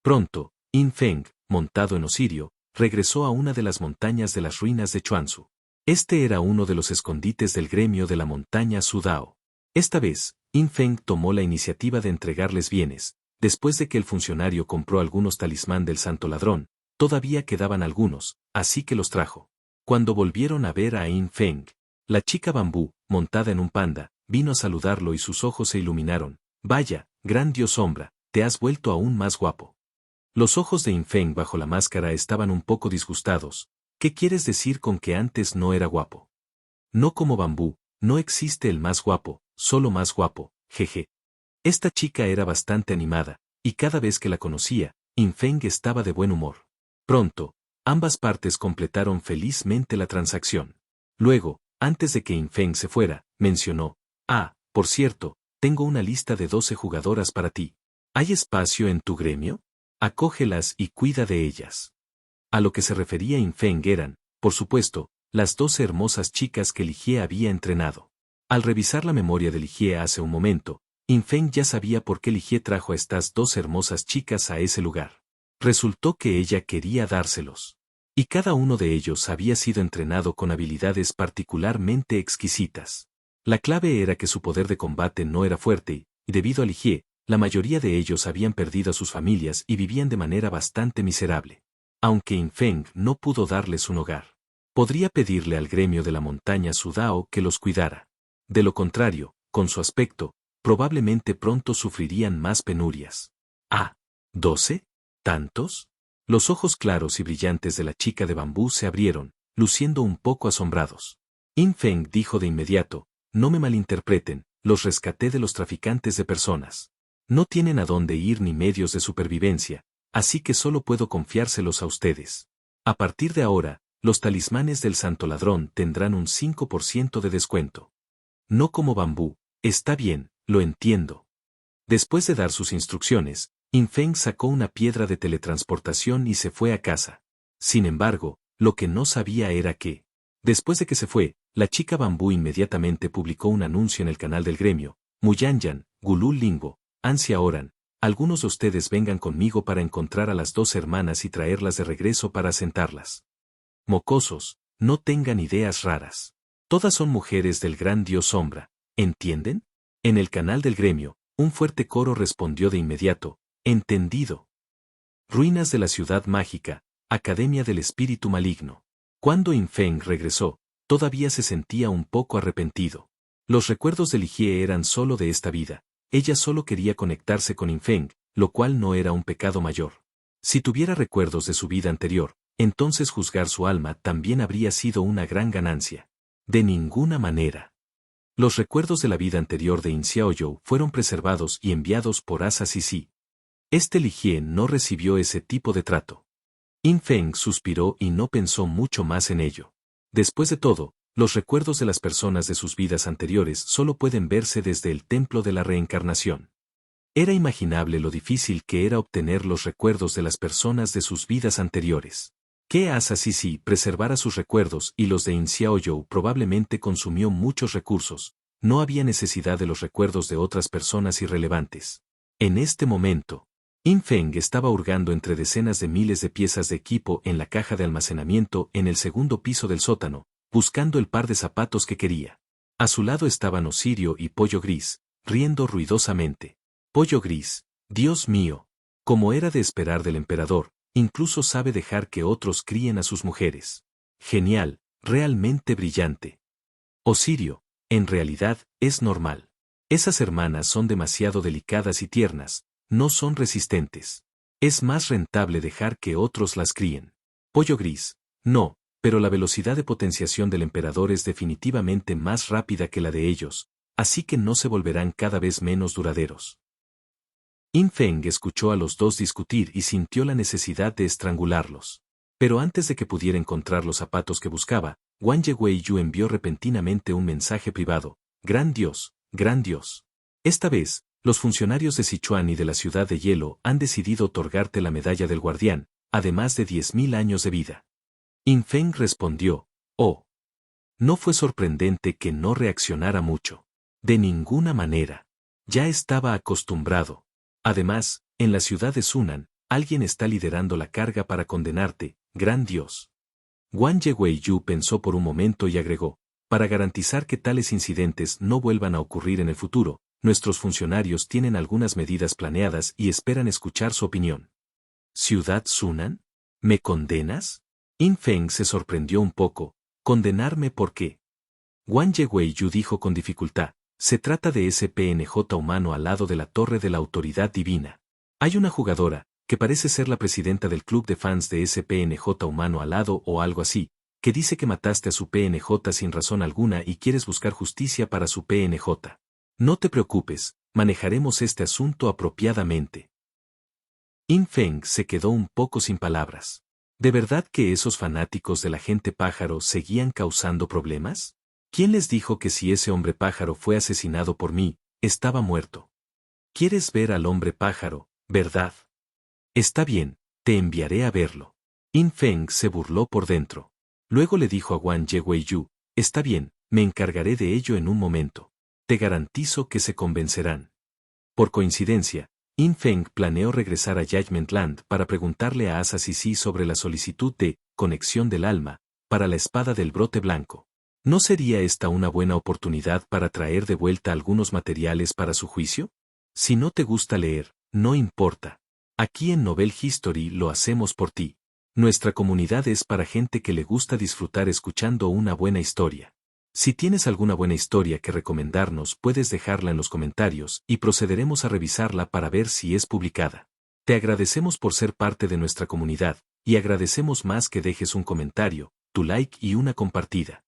Pronto, Infeng, montado en Osirio, regresó a una de las montañas de las ruinas de Chuanzu. Este era uno de los escondites del gremio de la montaña Sudao. Esta vez, Infeng tomó la iniciativa de entregarles bienes. Después de que el funcionario compró algunos talismán del santo ladrón, todavía quedaban algunos, así que los trajo. Cuando volvieron a ver a Infeng, la chica bambú, montada en un panda, vino a saludarlo y sus ojos se iluminaron. Vaya, gran dios sombra, te has vuelto aún más guapo. Los ojos de Infeng bajo la máscara estaban un poco disgustados. ¿Qué quieres decir con que antes no era guapo? No como Bambú, no existe el más guapo, solo más guapo, jeje. Esta chica era bastante animada, y cada vez que la conocía, Infeng estaba de buen humor. Pronto, ambas partes completaron felizmente la transacción. Luego, antes de que Infeng se fuera, mencionó, por cierto, tengo una lista de 12 jugadoras para ti. ¿Hay espacio en tu gremio? Acógelas y cuida de ellas. A lo que se refería Infeng eran, por supuesto, las 12 hermosas chicas que Ligie había entrenado. Al revisar la memoria de Ligie hace un momento, Infeng ya sabía por qué Ligie trajo a estas 2 hermosas chicas a ese lugar. Resultó que ella quería dárselos. Y cada uno de ellos había sido entrenado con habilidades particularmente exquisitas. La clave era que su poder de combate no era fuerte y, debido a Ligie, la mayoría de ellos habían perdido a sus familias y vivían de manera bastante miserable. Aunque Infeng no pudo darles un hogar, podría pedirle al gremio de la montaña Sudao que los cuidara. De lo contrario, con su aspecto, probablemente pronto sufrirían más penurias. ¿12? ¿Tantos? Los ojos claros y brillantes de la chica de bambú se abrieron, luciendo un poco asombrados. Infeng dijo de inmediato, no me malinterpreten, los rescaté de los traficantes de personas. No tienen a dónde ir ni medios de supervivencia, así que solo puedo confiárselos a ustedes. A partir de ahora, los talismanes del Santo Ladrón tendrán un 5% de descuento. No como Bambú, está bien, lo entiendo. Después de dar sus instrucciones, Infeng sacó una piedra de teletransportación y se fue a casa. Sin embargo, lo que no sabía era que, después de que se fue, la chica Bambú inmediatamente publicó un anuncio en el canal del gremio, Muyanyan, Gulul Lingbo, Ansia Oran, algunos de ustedes vengan conmigo para encontrar a las 2 hermanas y traerlas de regreso para asentarlas. Mocosos, no tengan ideas raras. Todas son mujeres del gran dios Sombra, ¿entienden? En el canal del gremio, un fuerte coro respondió de inmediato, entendido. Ruinas de la ciudad mágica, Academia del Espíritu Maligno. Cuando Infeng regresó, todavía se sentía un poco arrepentido. Los recuerdos de Ligie eran solo de esta vida. Ella solo quería conectarse con Infeng, lo cual no era un pecado mayor. Si tuviera recuerdos de su vida anterior, entonces juzgar su alma también habría sido una gran ganancia. De ninguna manera. Los recuerdos de la vida anterior de In Xiaoyou fueron preservados y enviados por Asa Sisi. Este Ligie no recibió ese tipo de trato. Infeng suspiró y no pensó mucho más en ello. Después de todo, los recuerdos de las personas de sus vidas anteriores solo pueden verse desde el templo de la reencarnación. Era imaginable lo difícil que era obtener los recuerdos de las personas de sus vidas anteriores. Que Asa Sisi preservara sus recuerdos y los de In Xiaoyou probablemente consumió muchos recursos, no había necesidad de los recuerdos de otras personas irrelevantes. En este momento, Infeng estaba hurgando entre decenas de miles de piezas de equipo en la caja de almacenamiento en el segundo piso del sótano, buscando el par de zapatos que quería. A su lado estaban Osirio y Pollo Gris, riendo ruidosamente. Pollo Gris, Dios mío, como era de esperar del emperador, incluso sabe dejar que otros críen a sus mujeres. Genial, realmente brillante. Osirio, en realidad, es normal. Esas hermanas son demasiado delicadas y tiernas, no son resistentes. Es más rentable dejar que otros las críen. Pollo Gris, no, pero la velocidad de potenciación del emperador es definitivamente más rápida que la de ellos, así que no se volverán cada vez menos duraderos. Infeng escuchó a los dos discutir y sintió la necesidad de estrangularlos. Pero antes de que pudiera encontrar los zapatos que buscaba, Wang Yehuiyu envió repentinamente un mensaje privado. Gran Dios, gran Dios. Esta vez, los funcionarios de Sichuan y de la Ciudad de Hielo han decidido otorgarte la medalla del guardián, además de 10.000 años de vida. Infeng respondió, oh. No fue sorprendente que no reaccionara mucho. De ninguna manera. Ya estaba acostumbrado. Además, en la ciudad de Sunan, alguien está liderando la carga para condenarte, gran Dios. Wang Yehuiyu pensó por un momento y agregó, para garantizar que tales incidentes no vuelvan a ocurrir en el futuro, nuestros funcionarios tienen algunas medidas planeadas y esperan escuchar su opinión. ¿Ciudad Sunan? ¿Me condenas? Infeng se sorprendió un poco. ¿Condenarme por qué? Wang Yehuiyu dijo con dificultad, se trata de ese PNJ humano al lado de la torre de la autoridad divina. Hay una jugadora, que parece ser la presidenta del club de fans de ese PNJ humano alado o algo así, que dice que mataste a su PNJ sin razón alguna y quieres buscar justicia para su PNJ. No te preocupes, manejaremos este asunto apropiadamente. In Feng se quedó un poco sin palabras. ¿De verdad que esos fanáticos de la gente pájaro seguían causando problemas? ¿Quién les dijo que si ese hombre pájaro fue asesinado por mí, estaba muerto? ¿Quieres ver al hombre pájaro, verdad? Está bien, te enviaré a verlo. In Feng se burló por dentro. Luego le dijo a Wang Yehuiyu, está bien, me encargaré de ello en un momento. Te garantizo que se convencerán. Por coincidencia, In Feng planeó regresar a Judgment Land para preguntarle a Asa Sisi sobre la solicitud de conexión del alma para la espada del brote blanco. ¿No sería esta una buena oportunidad para traer de vuelta algunos materiales para su juicio? Si no te gusta leer, no importa. Aquí en Novel History lo hacemos por ti. Nuestra comunidad es para gente que le gusta disfrutar escuchando una buena historia. Si tienes alguna buena historia que recomendarnos, puedes dejarla en los comentarios y procederemos a revisarla para ver si es publicada. Te agradecemos por ser parte de nuestra comunidad, y agradecemos más que dejes un comentario, tu like y una compartida.